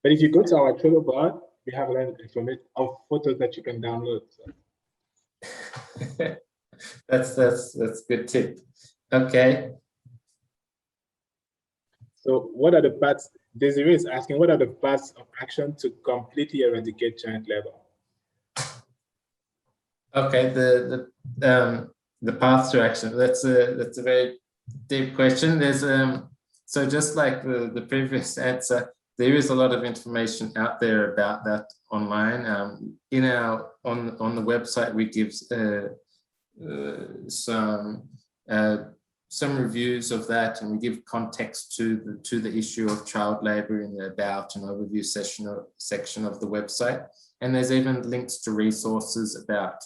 But if you go to our Trello board, we have a lot of information of photos that you can download. So. that's a good tip. Okay. So what are the paths? Desiree is asking, what are the paths of action to completely eradicate child labor? Okay, the path to action. That's a very deep question. There's so just like the previous answer, there is a lot of information out there about that online. In our on the website, we give some reviews of that, and we give context to the issue of child labor in the about and overview section of the website. And there's even links to resources about,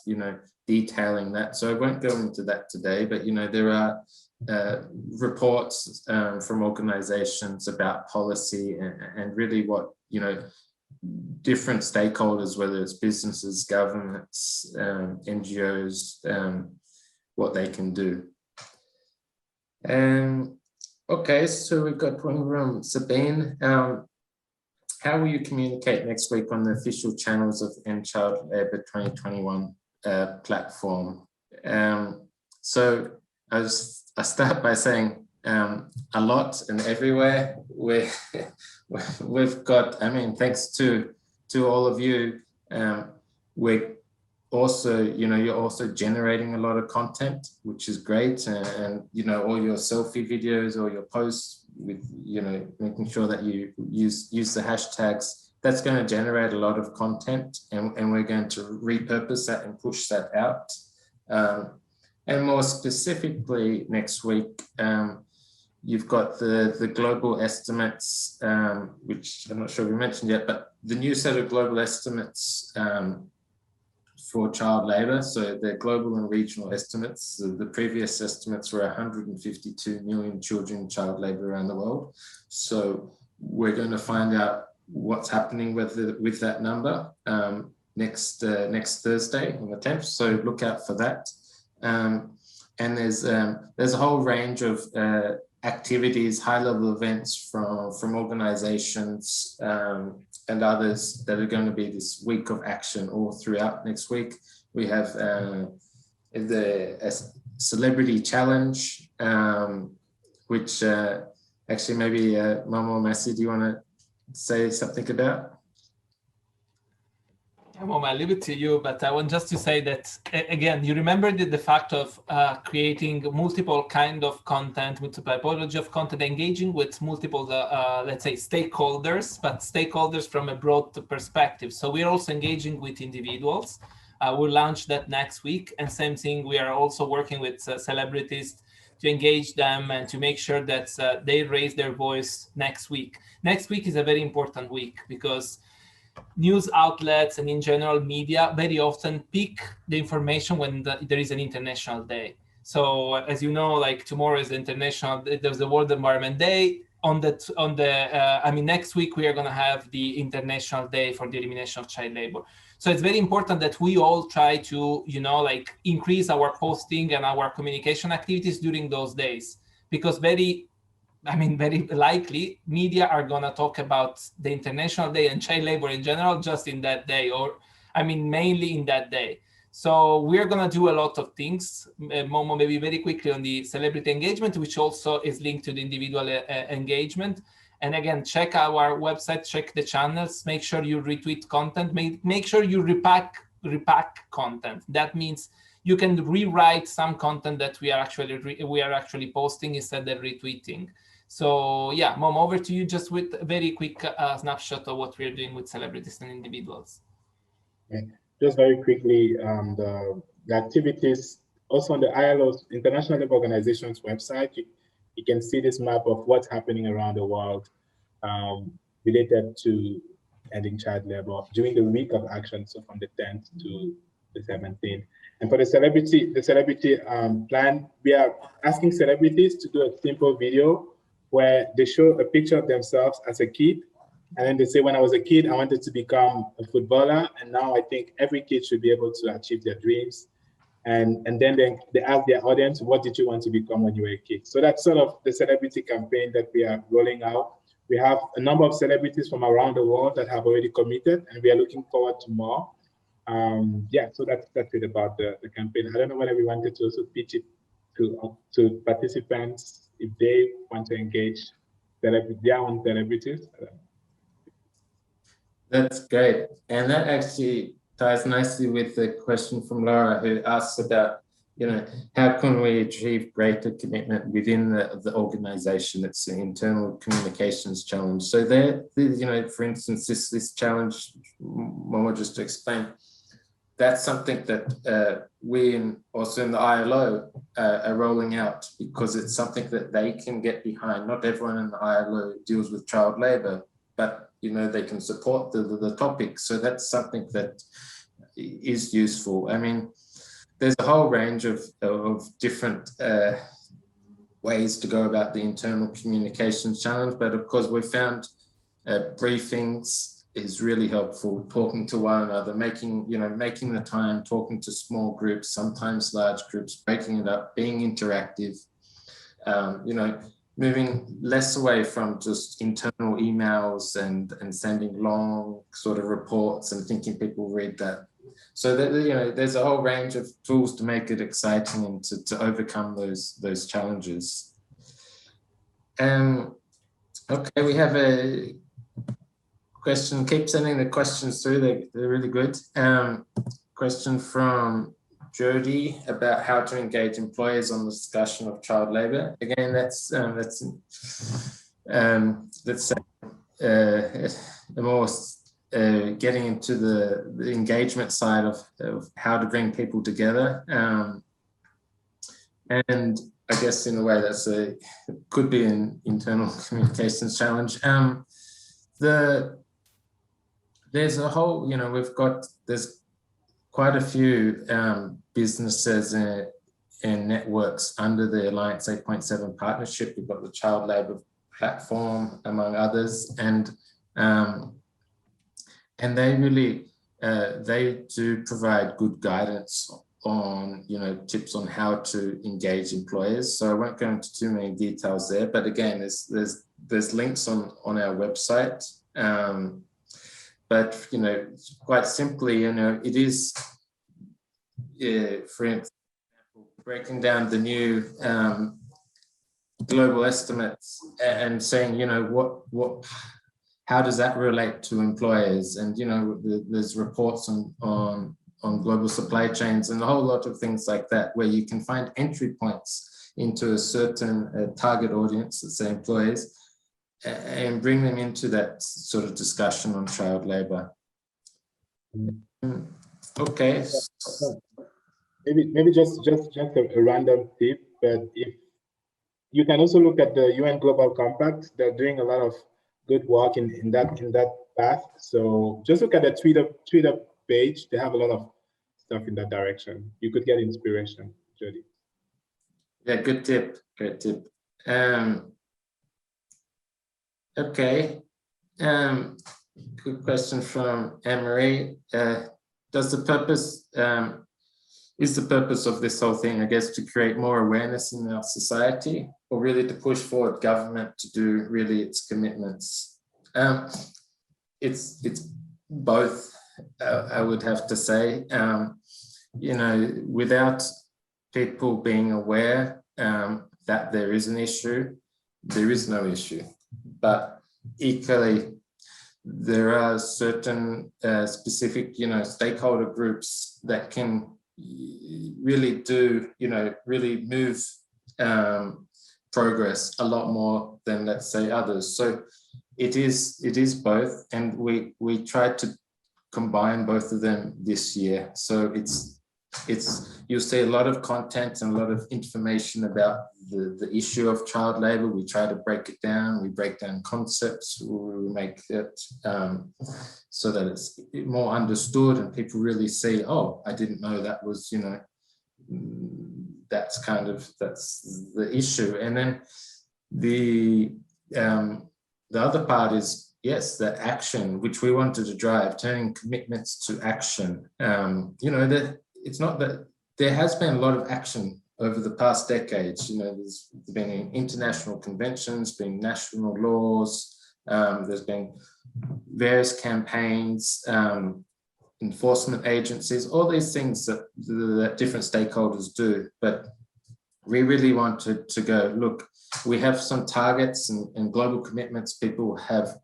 detailing that. So I won't go into that today, but, there are reports from organizations about policy and really what, different stakeholders, whether it's businesses, governments, NGOs, what they can do. Okay, so we've got one from Sabine. How will you communicate next week on the official channels of End Child Labour 2021 platform? So I start by saying a lot and everywhere. We've got, thanks to all of you, we're also, you're also generating a lot of content, which is great. And all your selfie videos or your posts with, making sure that you use the hashtags, that's going to generate a lot of content, and we're going to repurpose that and push that out. And more specifically next week, you've got the global estimates, which I'm not sure we mentioned yet, but the new set of global estimates for child labor. So the global and regional estimates, the previous estimates were 152 million children in child labor around the world. So we're going to find out what's happening with that number next Thursday on the 10th. So look out for that. And there's a whole range of activities, high-level events from organizations and others that are going to be this week of action all throughout next week. We have the celebrity challenge, which actually maybe Momo, Messi, do you want to say something about? Well, I leave it to you, but I want just to say that, again, you remember the fact of creating multiple kind of content, multiple typology of content, engaging with multiple, let's say, stakeholders, but stakeholders from a broad perspective. So we're also engaging with individuals. We'll launch that next week. And same thing, we are also working with celebrities to engage them and to make sure that they raise their voice next week. Next week is a very important week because news outlets and in general media very often pick the information when there is an international day. So as you know, like tomorrow is there's the World Environment Day. Next week we are going to have the International Day for the Elimination of Child Labor. So it's very important that we all try to, increase our posting and our communication activities during those days, because very likely media are going to talk about the International Day and child labor in general just in that day, mainly in that day. So we're going to do a lot of things. Momo, maybe very quickly on the celebrity engagement, which also is linked to the individual engagement. And again, check our website, check the channels, make sure you retweet content, make sure you repack content. That means you can rewrite some content that we are actually posting instead of retweeting. So yeah, Mom, over to you just with a very quick snapshot of what we're doing with celebrities and individuals. Okay. Just very quickly, the activities, also on the ILO's International Labour Organization's website, you can see this map of what's happening around the world related to ending child labor during the week of action, so from the 10th to the 17th. And for the celebrity plan, we are asking celebrities to do a simple video where they show a picture of themselves as a kid. And then they say, when I was a kid, I wanted to become a footballer. And now I think every kid should be able to achieve their dreams. And then they ask their audience, what did you want to become when you were a kid? So that's sort of the celebrity campaign that we are rolling out We have a number of celebrities from around the world that have already committed, and we are looking forward to more. Yeah, so that's it about the campaign. I don't know whether we wanted to also pitch it to participants if they want to engage their own celebrities. That's great. And that actually ties nicely with the question from Laura, who asks about, how can we achieve greater commitment within the organization? It's an internal communications challenge. So there, for instance, this challenge, Momo, just to explain, that's something that we also in the ILO are rolling out, because it's something that they can get behind. Not everyone in the ILO deals with child labor, but they can support the topic. So that's something that is useful. I mean, there's a whole range of different ways to go about the internal communications challenge, but of course we found briefings is really helpful, talking to one another, making the time, talking to small groups, sometimes large groups, breaking it up, being interactive, moving less away from just internal emails and sending long sort of reports and thinking people read that. So that, there's a whole range of tools to make it exciting and to overcome those challenges. Okay, we have a question. Keep sending the questions through. They're really good. Question from Jody about how to engage employers on the discussion of child labor. Again, that's more getting into the engagement side of how to bring people together. And I guess in a way that's could be an internal communications challenge. There's a whole, there's quite a few businesses and networks under the Alliance 8.7 partnership. We've got the Child Labour Platform, among others, and they really, they do provide good guidance on, tips on how to engage employers. So I won't go into too many details there, but again, there's links on our website. But, quite simply, it is, for example, breaking down the new global estimates and saying, how does that relate to employers? And, there's reports on global supply chains and a whole lot of things like that, where you can find entry points into a certain target audience, let's say employers, and bring them into that sort of discussion on child labor. Okay. Maybe just a random tip, but if you can also look at the UN Global Compact, they're doing a lot of good work in that path. So just look at the Twitter page. They have a lot of stuff in that direction. You could get inspiration, Jody. Yeah, good tip. Great tip. Okay. Good question from Anne-Marie. Is the purpose of this whole thing, I guess, to create more awareness in our society, or really to push forward government to do really its commitments? It's both, I would have to say. Without people being aware that there is an issue, there is no issue. But equally, there are certain specific, stakeholder groups that can really do, really move progress a lot more than, let's say, others. So it is both, and we tried to combine both of them this year. So you'll see a lot of content and a lot of information about the issue of child labor. We try to break it down. We break down concepts. We make it so that it's more understood and people really see, oh, I didn't know that was, that's the issue. And then the other part is, yes, the action, which we wanted to drive, turning commitments to action. It's not that there has been a lot of action over the past decades. There's been international conventions, been national laws, There's been various campaigns, enforcement agencies, all these things that different stakeholders do. But we really wanted to go, look, we have some targets and global commitments people have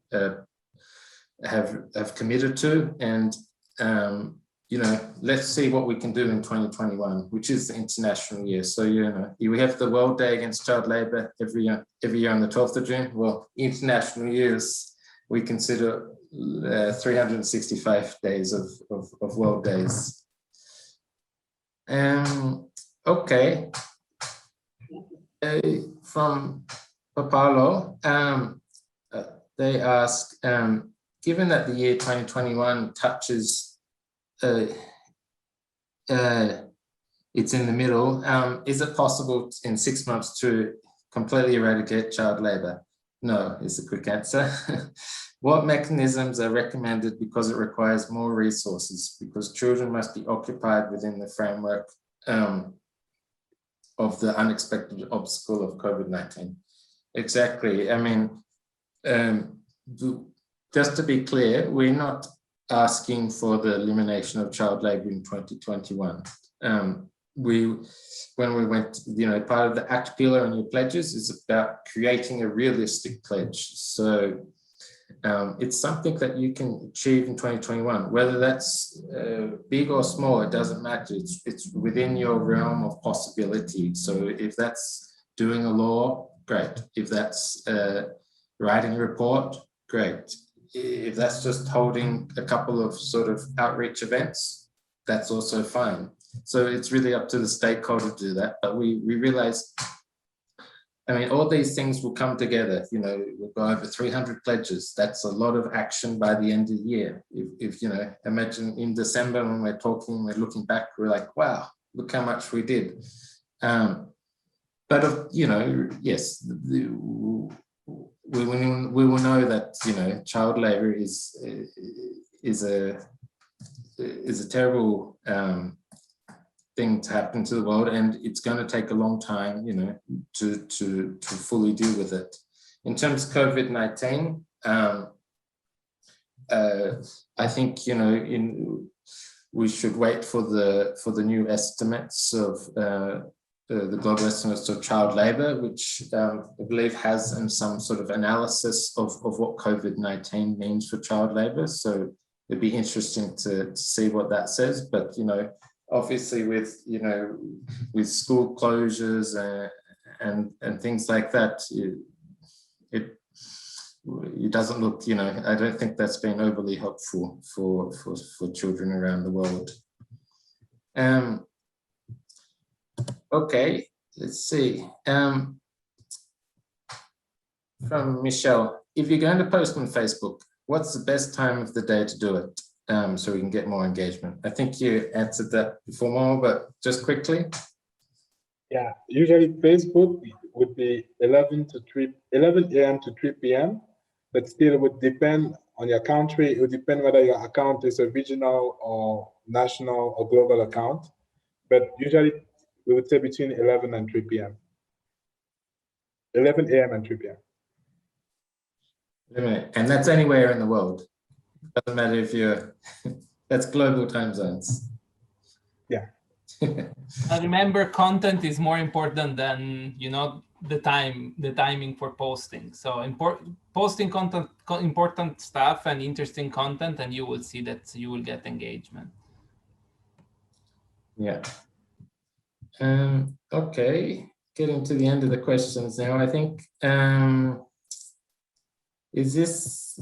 committed to, and you know, let's see what we can do in 2021, which is the international year. So, you know, we have the World Day Against Child Labour every year on the 12th of June. Well, international years, we consider 365 days of World Days. Okay. From Papalo, they ask, given that the year 2021 touches, it's in the middle, is it possible in 6 months to completely eradicate child labour? No, is the quick answer. What mechanisms are recommended because it requires more resources, because children must be occupied within the framework of the unexpected obstacle of COVID-19? Exactly. I mean, just to be clear, we're not asking for the elimination of child labour in 2021. When we went, you know, part of the ACT pillar and your pledges is about creating a realistic pledge. So it's something that you can achieve in 2021, whether that's big or small, it doesn't matter. It's within your realm of possibility. So if that's doing a law, great. If that's writing a report, great. If that's just holding a couple of sort of outreach events, that's also fine. So it's really up to the stakeholder to do that. But we realize, I mean, all these things will come together. You know, we'll go over 300 pledges. That's a lot of action by the end of the year. If you know, imagine in December when we're talking, we're looking back, we're like, wow, look how much we did. But you know, yes, we will know that, you know, child labour is a terrible thing to happen to the world, and it's going to take a long time, you know, to fully deal with it. In terms of COVID-19, I think, you know, we should wait for the new estimates of the global estimates of child labour, which I believe has some sort of analysis of what COVID-19 means for child labour. So it'd be interesting to see what that says. But, you know, obviously with, you know, with school closures and things like that, it doesn't look, you know, I don't think that's been overly helpful for children around the world. Okay, let's see. From Michelle, if you're going to post on Facebook, what's the best time of the day to do it? So we can get more engagement. I think you answered that before more, but just quickly. Yeah, usually Facebook would be 11 a.m. to 3 p.m. But still it would depend on your country. It would depend whether your account is a regional or national or global account. But usually we would say between 11 and 3 p.m. 11 a.m. and 3 p.m. And that's anywhere in the world. Doesn't matter if you're, that's global time zones. Yeah. Remember, content is more important than, you know, the timing for posting. So posting content, important stuff and interesting content, and you will see that you will get engagement. Yeah. Okay, getting to the end of the questions now, I think. Is this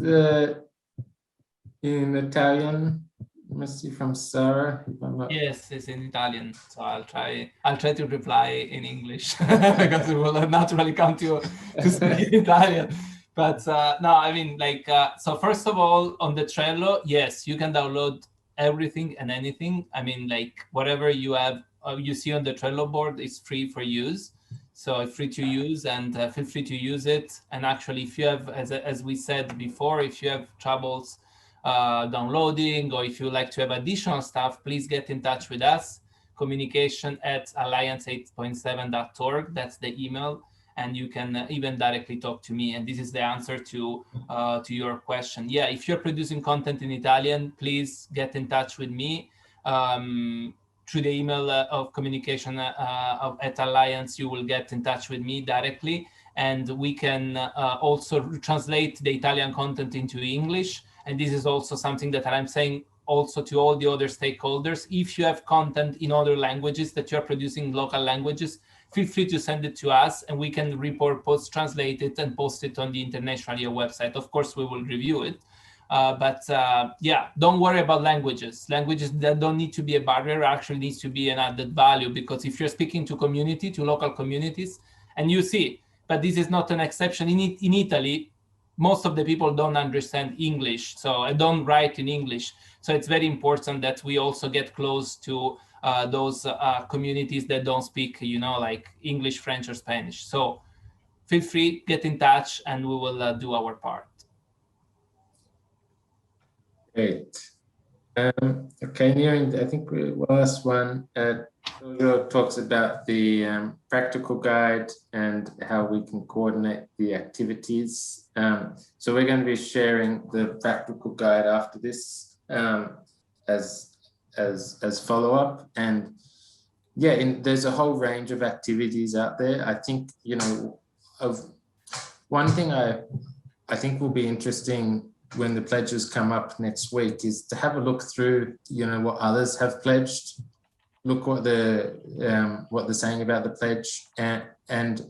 in Italian? Must see from Sarah. If I'm not... Yes, it's in Italian. So I'll try to reply in English because it will naturally come to speak in Italian. But no, I mean, like, so first of all, on the Trello, yes, you can download everything and anything. I mean, like, whatever you have, you see on the Trello board is free for use. So it's free to use, and feel free to use it. And actually, if you have, as we said before, if you have troubles downloading, or if you like to have additional stuff, please get in touch with us. Communication@alliance8.7.org. That's the email. and you can even directly talk to me. And this is the answer to your question. Yeah, if you're producing content in Italian, please get in touch with me. Through the email of communication at Alliance, you will get in touch with me directly, and we can also translate the Italian content into English. And this is also something that I'm saying also to all the other stakeholders. If you have content in other languages that you're producing in local languages, feel free to send it to us, and we can translate it and post it on the International Year website. Of course, we will review it. Yeah, don't worry about languages. Languages that don't need to be a barrier, actually needs to be an added value, because if you're speaking to local communities, and you see, but this is not an exception. In Italy, most of the people don't understand English, so I don't write in English. So it's very important that we also get close to those communities that don't speak, like English, French, or Spanish. So feel free, get in touch, and we will do our part. Great. Okay, nearing, I think last one. Giorgio talks about the practical guide and how we can coordinate the activities. So we're going to be sharing the practical guide after this as follow-up. And yeah, there's a whole range of activities out there. I think, of one thing I think will be interesting when the pledges come up next week is to have a look through, what others have pledged, look what they're saying about the pledge, and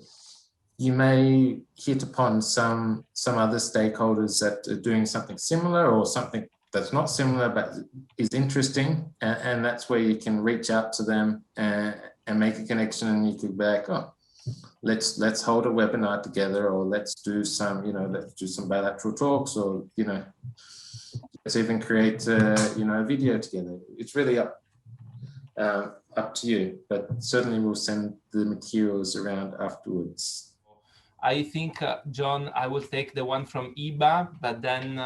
you may hit upon some other stakeholders that are doing something similar or something that's not similar but is interesting, and that's where you can reach out to them and make a connection, and you could be like, oh, let's hold a webinar together, or let's do some bilateral talks, or let's even create a video together. It's really up to you, but certainly we'll send the materials around afterwards. I think, John, I will take the one from IBA, but then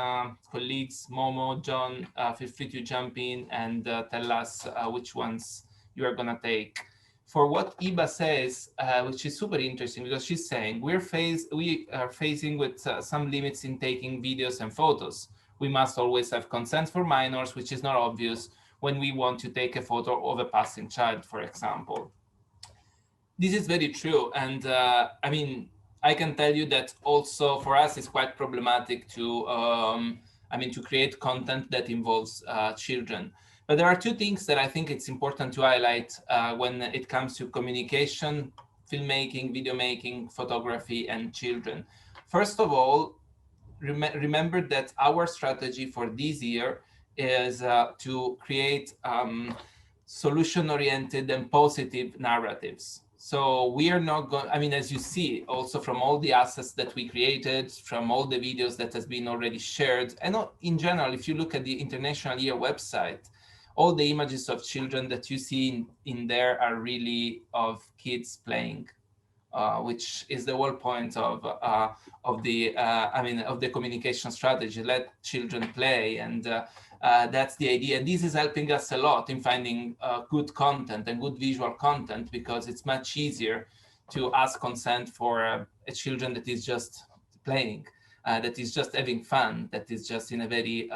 colleagues Momo, John, feel free to jump in and tell us which ones you are going to take. For what IBA says, which is super interesting, because she's saying we are facing with some limits in taking videos and photos. We must always have consent for minors, which is not obvious when we want to take a photo of a passing child, for example. This is very true. And I mean, I can tell you that also for us, it's quite problematic to create content that involves children. But there are two things that I think it's important to highlight when it comes to communication, filmmaking, video making, photography, and children. First of all, remember that our strategy for this year is to create solution-oriented and positive narratives. So we are not going, as you see also from all the assets that we created, from all the videos that has been already shared, and in general, if you look at the International Year website, all the images of children that you see in there are really of kids playing, which is the whole point of the communication strategy. Let children play, and that's the idea. This is helping us a lot in finding good content and good visual content, because it's much easier to ask consent for a children that is just playing, that is just having fun, that is just in a very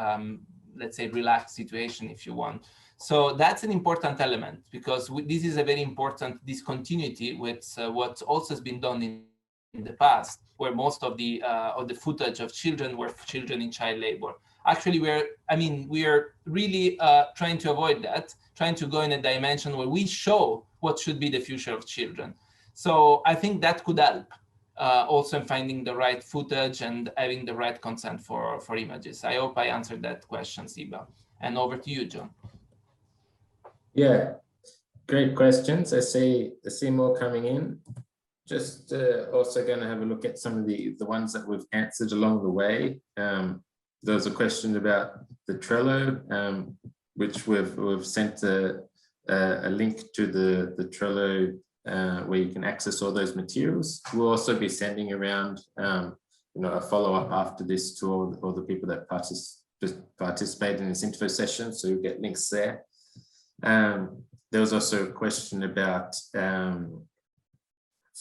let's say relaxed situation, if you want. So that's an important element, because this is a very important discontinuity with what also has been done in the past, where most of the footage of children were children in child labor. Actually, we are really trying to avoid that, trying to go in a dimension where we show what should be the future of children. So I think that could help also in finding the right footage and having the right consent for images. I hope I answered that question, Siba. And over to you, John. Yeah, great questions. I see more coming in. Just also going to have a look at some of the ones that we've answered along the way. There was a question about the Trello, which we've sent a link to the Trello where you can access all those materials. We'll also be sending around a follow-up after this to all the people that participate in this info session, so you'll get links there. There was also a question about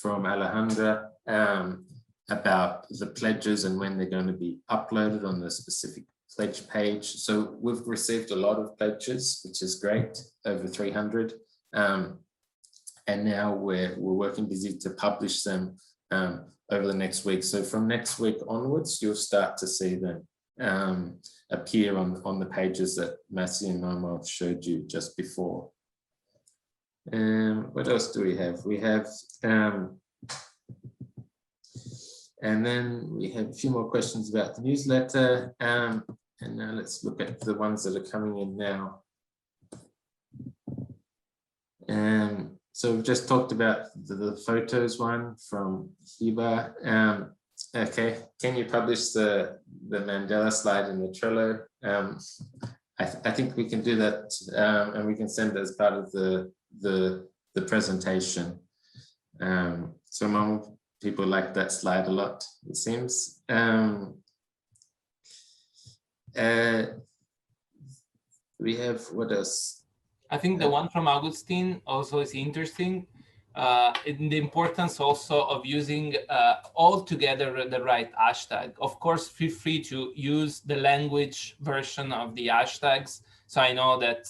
from Alejandra about the pledges and when they're going to be uploaded on the specific pledge page. So we've received a lot of pledges, which is great, over 300. And now we're working busy to publish them over the next week. So from next week onwards, you'll start to see them appear on the pages that Massi and Momo showed you just before. What else do we have? We have, and then we have a few more questions about the newsletter. And now let's look at the ones that are coming in now. So we've just talked about the photos one from Hiba. Okay, can you publish the Mandela slide in the Trello? I think we can do that, and we can send it as part of the presentation. Some people like that slide a lot, it seems. We have, what else? I think the one from Augustine also is interesting. In the importance also of using all together the right hashtag. Of course, feel free to use the language version of the hashtags. So I know that,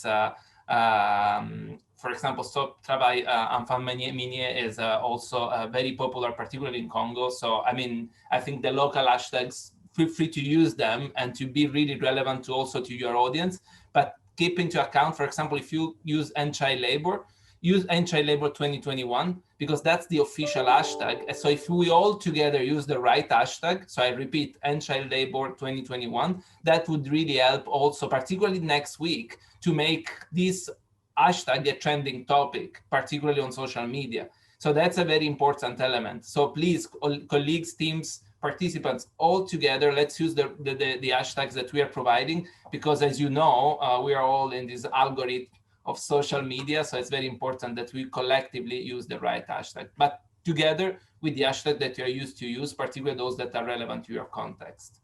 for example, Stop Travail Enfant Minier is also very popular, particularly in Congo. So, I mean, I think the local hashtags, feel free to use them and to be really relevant to also to your audience. But keep into account, for example, if you use End Child Labor, use End Child Labor 2021, because that's the official hashtag. So if we all together use the right hashtag, so I repeat, End Child Labor 2021, that would really help also, particularly next week, to make this hashtag a trending topic, particularly on social media. So that's a very important element. So please, colleagues, teams, participants, all together, let's use the hashtags that we are providing, because as you know, we are all in this algorithm of social media. So it's very important that we collectively use the right hashtag, but together with the hashtag that you're used to use, particularly those that are relevant to your context.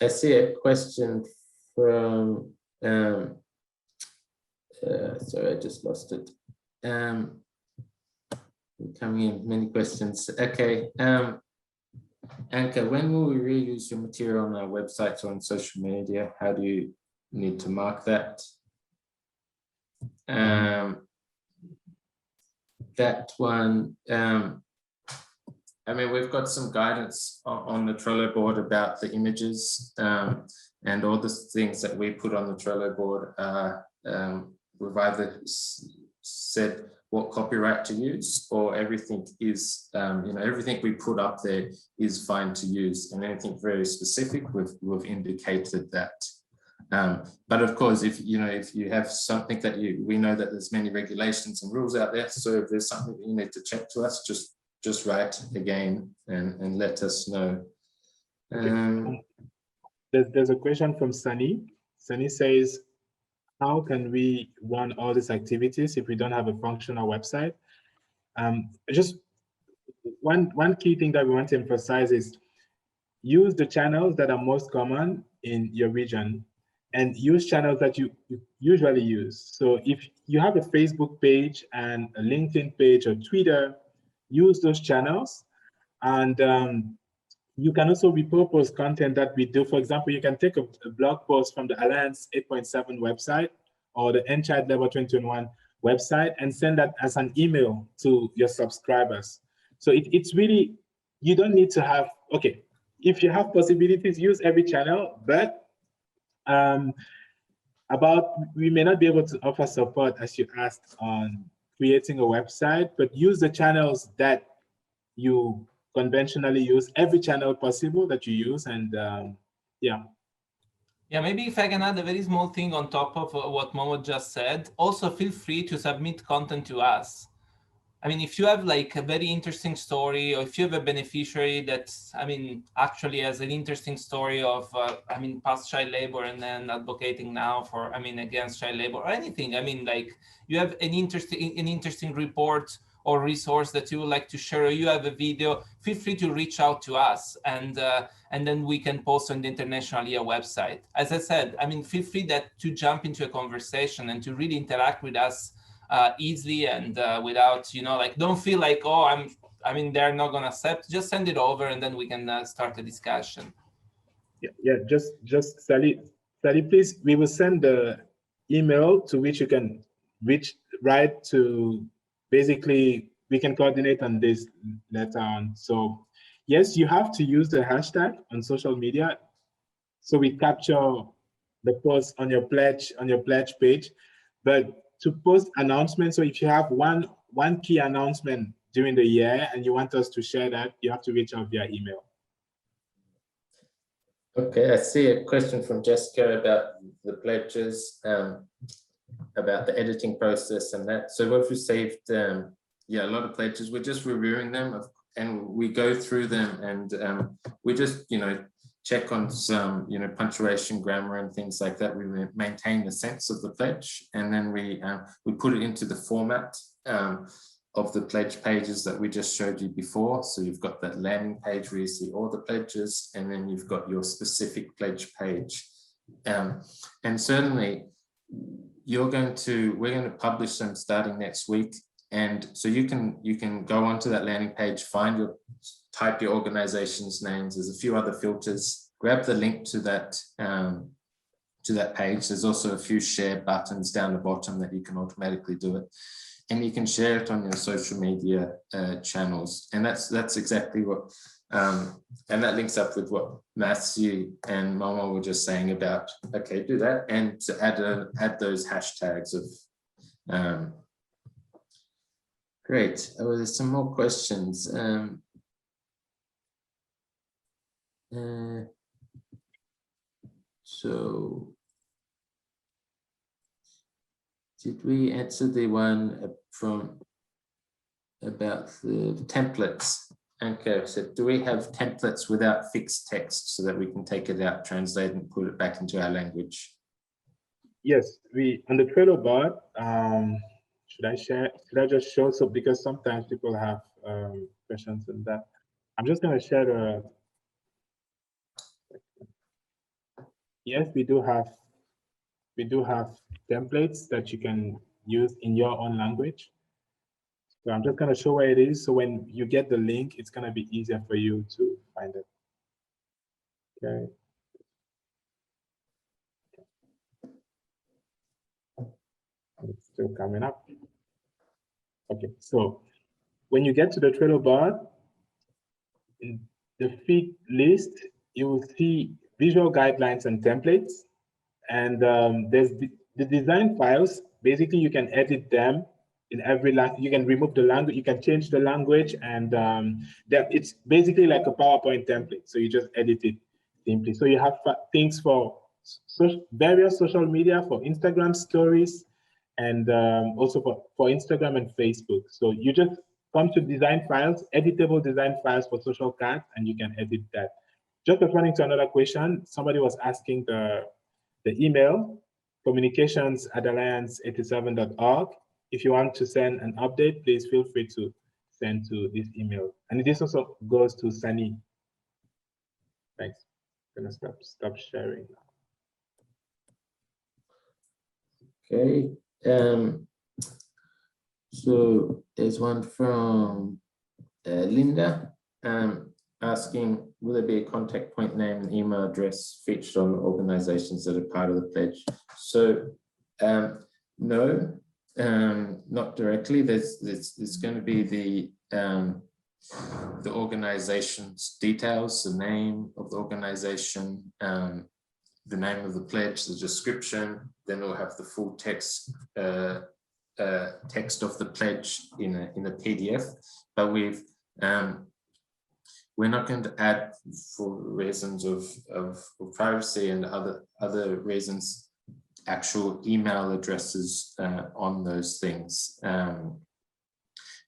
I see a question from, sorry, I just lost it. Coming in, many questions. Okay, Anka, when will we reuse your material on our websites or on social media? How do you need to mark that? That one, I mean, we've got some guidance on the Trello board about the images, and all the things that we put on the Trello board. We've either said what copyright to use, or everything is, you know, everything we put up there is fine to use, and anything very specific, we've indicated that. But of course, if you have something that we know that there's many regulations and rules out there, so if there's something that you need to check to us, just write again and let us know. There's a question from Sunny. Sunny says, how can we run all these activities if we don't have a functional website? Just one key thing that we want to emphasize is use the channels that are most common in your region, and use channels that you usually use. So if you have a Facebook page and a LinkedIn page or Twitter, use those channels. And you can also repurpose content that we do. For example, you can take a blog post from the Alliance 8.7 website or the End Child Labor 2021 website and send that as an email to your subscribers. So it's really, you don't need to have, okay, if you have possibilities, use every channel, but we may not be able to offer support, as you asked, on creating a website, but use the channels that you conventionally use, every channel possible that you use, and yeah. Yeah, maybe if I can add a very small thing on top of what Momo just said, also feel free to submit content to us. I mean, if you have like a very interesting story, or if you have a beneficiary that, I mean, actually has an interesting story of, I mean, past child labor and then advocating now for, I mean, against child labor or anything. I mean, like you have an interesting report or resource that you would like to share, or you have a video, feel free to reach out to us, and then we can post on the International EA website. As I said, I mean, feel free to jump into a conversation and to really interact with us easily and without, you know, like, don't feel like, oh, I mean, they're not going to accept. Just send it over and then we can start a discussion. Yeah, just Sally, please, we will send the email to which you can write to. Basically, we can coordinate on this later on. So yes, you have to use the hashtag on social media. So we capture the post on your pledge page, but to post announcements. So if you have one key announcement during the year and you want us to share that, you have to reach out via email. Okay, I see a question from Jessica about the pledges, about the editing process and that. So we've received, yeah, a lot of pledges. We're just reviewing them and we go through them and we just, you know, check on some, you know, punctuation, grammar and things like that. We maintain the sense of the pledge and then we put it into the format of the pledge pages that we just showed you before. So you've got that landing page where you see all the pledges and then you've got your specific pledge page. And certainly we're going to publish them starting next week. And so you can go onto that landing page, type your organization's names. There's a few other filters, grab the link to that page. There's also a few share buttons down the bottom that you can automatically do it. And you can share it on your social media channels. And that's exactly what, and that links up with what Matthew and Momo were just saying about, okay, do that. And to add those hashtags of, great. Oh, there's some more questions. So, did we answer the one about the templates? Okay, so do we have templates without fixed text so that we can take it out, translate and put it back into our language? Yes, we on the Trello board. Should I just show? So because sometimes people have questions on that. I'm just going to share the. Yes, we do have templates that you can use in your own language. So I'm just going to show where it is. So when you get the link, it's going to be easier for you to find it. Okay. It's still coming up. Okay, so when you get to the Trello board, in the feed list, you will see visual guidelines and templates. And there's the design files. Basically, you can edit them in every language. You can remove the language, you can change the language, and it's basically like a PowerPoint template. So you just edit it simply. So you have things for various social media, for Instagram stories, and also for Instagram and Facebook. So you just come to design files, editable design files for social cards, and you can edit that. Just responding to another question, somebody was asking the email, communications@alliance87.org. If you want to send an update, please feel free to send to this email. And this also goes to Sunny. Thanks. I'm gonna stop sharing now. Okay. So there's one from Linda asking, will there be a contact point name and email address featured on organizations that are part of the pledge? So no, not directly. There's going to be the organization's details, the name of the organization, the name of the pledge, the description, then we'll have the full text text of the pledge in a PDF, but we're not going to add, for reasons of privacy and other reasons, actual email addresses on those things.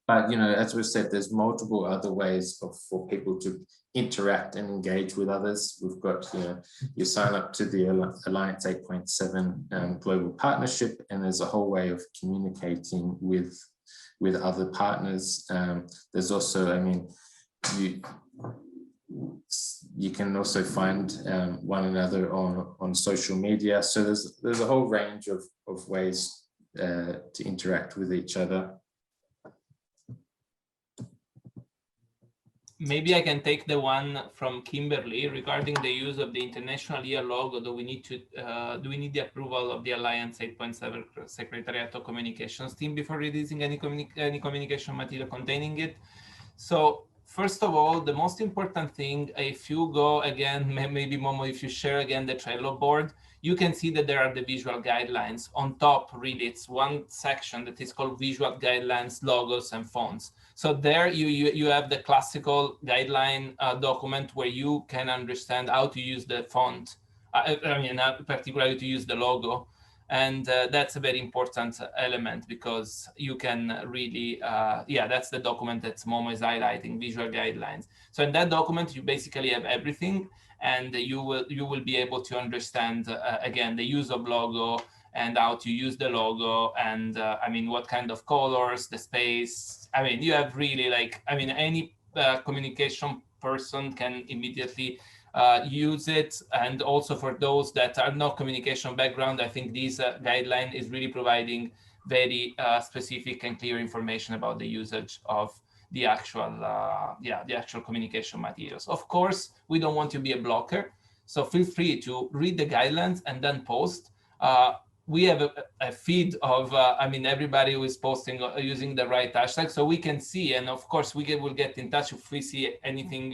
But you know, as we said, there's multiple other ways for people to interact and engage with others. We've got, you know, you sign up to the Alliance 8.7 global partnership, and there's a whole way of communicating with other partners. There's also, I mean, you can also find one another on social media. So there's a whole range of ways to interact with each other. Maybe I can take the one from Kimberly regarding the use of the international year logo. Do we need the approval of the Alliance 8.7 Secretariat of Communications team before releasing any communication material containing it? So first of all, the most important thing, if you go again, maybe Momo, if you share again the Trello board, you can see that there are the visual guidelines. On top, really, it's one section that is called visual guidelines, logos, and fonts. So there you have the classical guideline document where you can understand how to use the font, particularly to use the logo. And that's a very important element because you can really, that's the document that Momo is highlighting, visual guidelines. So in that document, you basically have everything, and you will be able to understand, again, the use of logo and how to use the logo, and what kind of colors, the space. You have really any communication person can immediately use it. And also for those that are not communication background, I think this guideline is really providing very specific and clear information about the usage of the actual communication materials. Of course, we don't want to be a blocker, so feel free to read the guidelines and then post. We have a feed of, everybody who is posting using the right hashtag, so we can see, and of course we will get in touch if we see anything,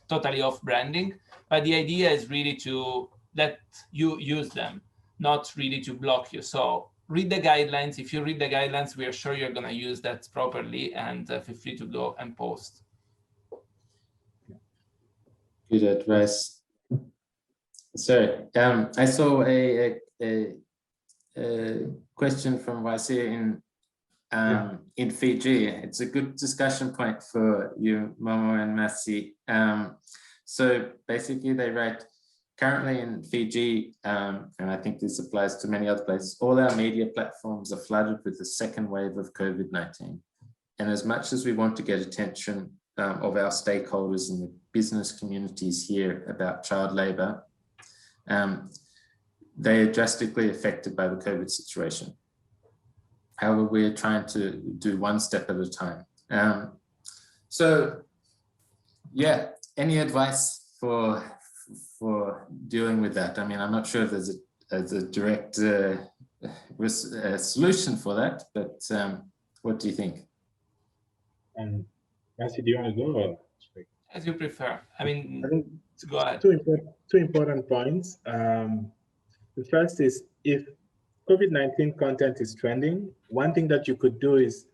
totally off branding. But the idea is really to let you use them, not really to block you. So read the guidelines. If you read the guidelines, we are sure you're going to use that properly, and feel free to go and post. Good advice. So I saw a question from Wasia in Fiji. It's a good discussion point for you, Momo and Masi. So basically they write, currently in Fiji, and I think this applies to many other places, all our media platforms are flooded with the second wave of COVID-19. And as much as we want to get attention of our stakeholders in the business communities here about child labor, they are drastically affected by the COVID situation. However, we're trying to do one step at a time. So yeah, any advice for dealing with that? I'm not sure if there's a direct solution for that, but what do you think? Nancy, do you want to go? Or? As you prefer. I think go ahead. Two important points. The first is, if COVID-19 content is trending, one thing that you could do is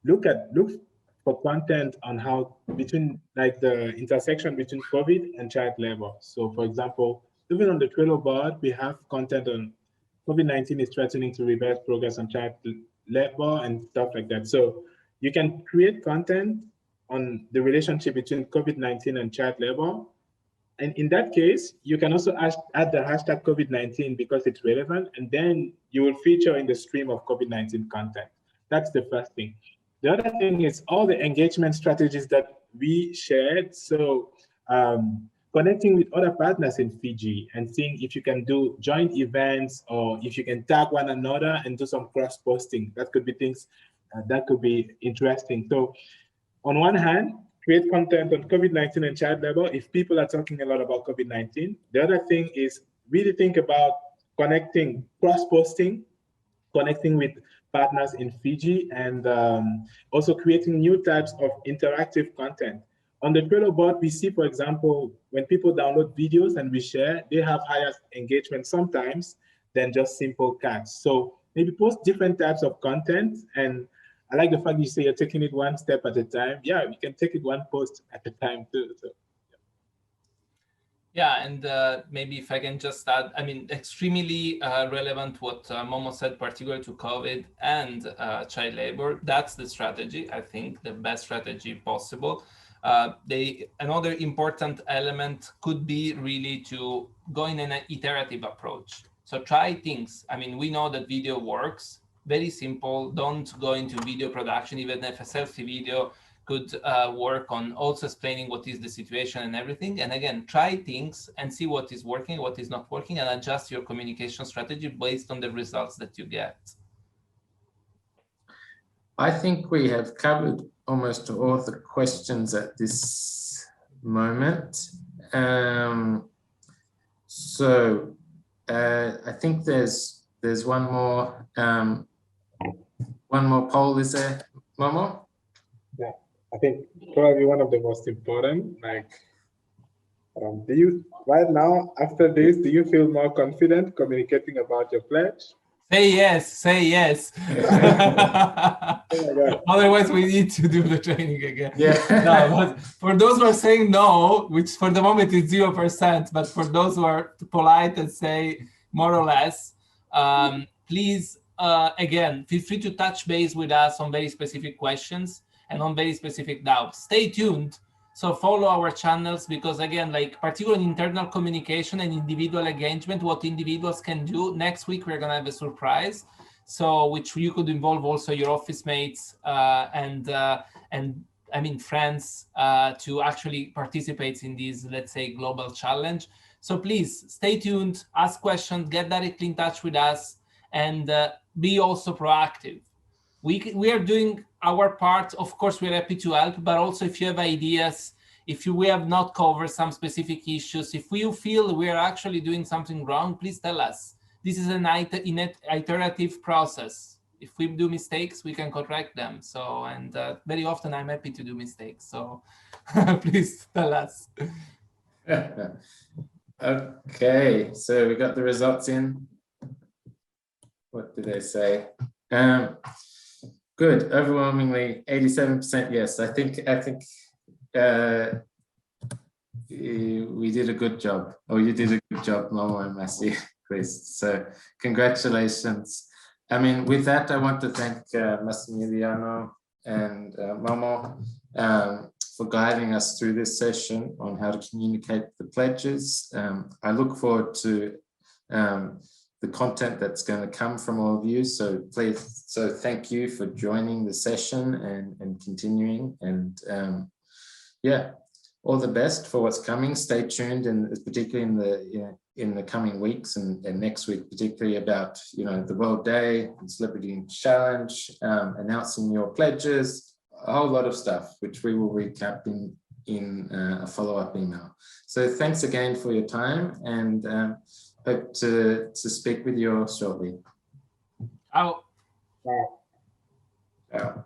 look for content on how between the intersection between COVID and child labor. So for example, even on the Trello board, we have content on COVID-19 is threatening to reverse progress on child labor and stuff like that. So you can create content on the relationship between COVID-19 and child labor. And in that case, you can also add the hashtag COVID-19 because it's relevant, and then you will feature in the stream of COVID-19 content. That's the first thing. The other thing is all the engagement strategies that we shared. So connecting with other partners in Fiji and seeing if you can do joint events, or if you can tag one another and do some cross-posting. That could be things that could be interesting. So on one hand, create content on COVID-19 and child labor if people are talking a lot about COVID-19. The other thing is really think about connecting, cross-posting, connecting with partners in Fiji, and also creating new types of interactive content. On the Trello board, we see, for example, when people download videos and we share, they have higher engagement sometimes than just simple cards. So maybe post different types of content. And I like the fact you say you're taking it one step at a time. Yeah, we can take it one post at a time too. So, yeah, and maybe if I can just add, extremely relevant what Momo said, particularly to COVID and child labor. That's the strategy, I think, the best strategy possible. Another important element could be really to go in an iterative approach. So try things. We know that video works. Very simple. Don't go into video production, even if a selfie video could work on also explaining what is the situation and everything. And again, try things and see what is working, what is not working, and adjust your communication strategy based on the results that you get. I think we have covered almost all the questions at this moment. So I think there's one more poll, is there, Momo? Yeah, I think probably one of the most important, like, do you, right now, after this, do you feel more confident communicating about your pledge? Say yes, say yes. Oh my God. Otherwise, we need to do the training again. Yeah. No, but for those who are saying no, which for the moment is 0%, but for those who are polite and say more or less, please, again, feel free to touch base with us on very specific questions and on very specific doubts. Stay tuned. So follow our channels, because again, like particularly internal communication and individual engagement, what individuals can do. Next week, we're gonna have a surprise. So which you could involve also your office mates and I mean friends to actually participate in this, let's say, global challenge. So please stay tuned, ask questions, get directly in touch with us, and be also proactive. We are doing our part. Of course, we're happy to help, but also if you have ideas, if we have not covered some specific issues, if we feel we are actually doing something wrong, please tell us. This is an iterative process. If we do mistakes, we can correct them. So, and very often I'm happy to do mistakes. So please tell us. Okay, so we got the results in. What did they say? Good, overwhelmingly 87% yes. I think we did a good job. Oh, you did a good job, Momo and Massi, Chris. So congratulations. I mean, with that, I want to thank Massimiliano and Momo for guiding us through this session on how to communicate the pledges. I look forward to the content that's going to come from all of you. So please, so thank you for joining the session and continuing. And yeah, all the best for what's coming. Stay tuned, and particularly in the coming weeks and next week, particularly about the World Day and Celebrity Challenge, announcing your pledges, a whole lot of stuff which we will recap in a follow-up email. So thanks again for your time, and hope to speak with you all shortly. Ciao. Wow. Ciao.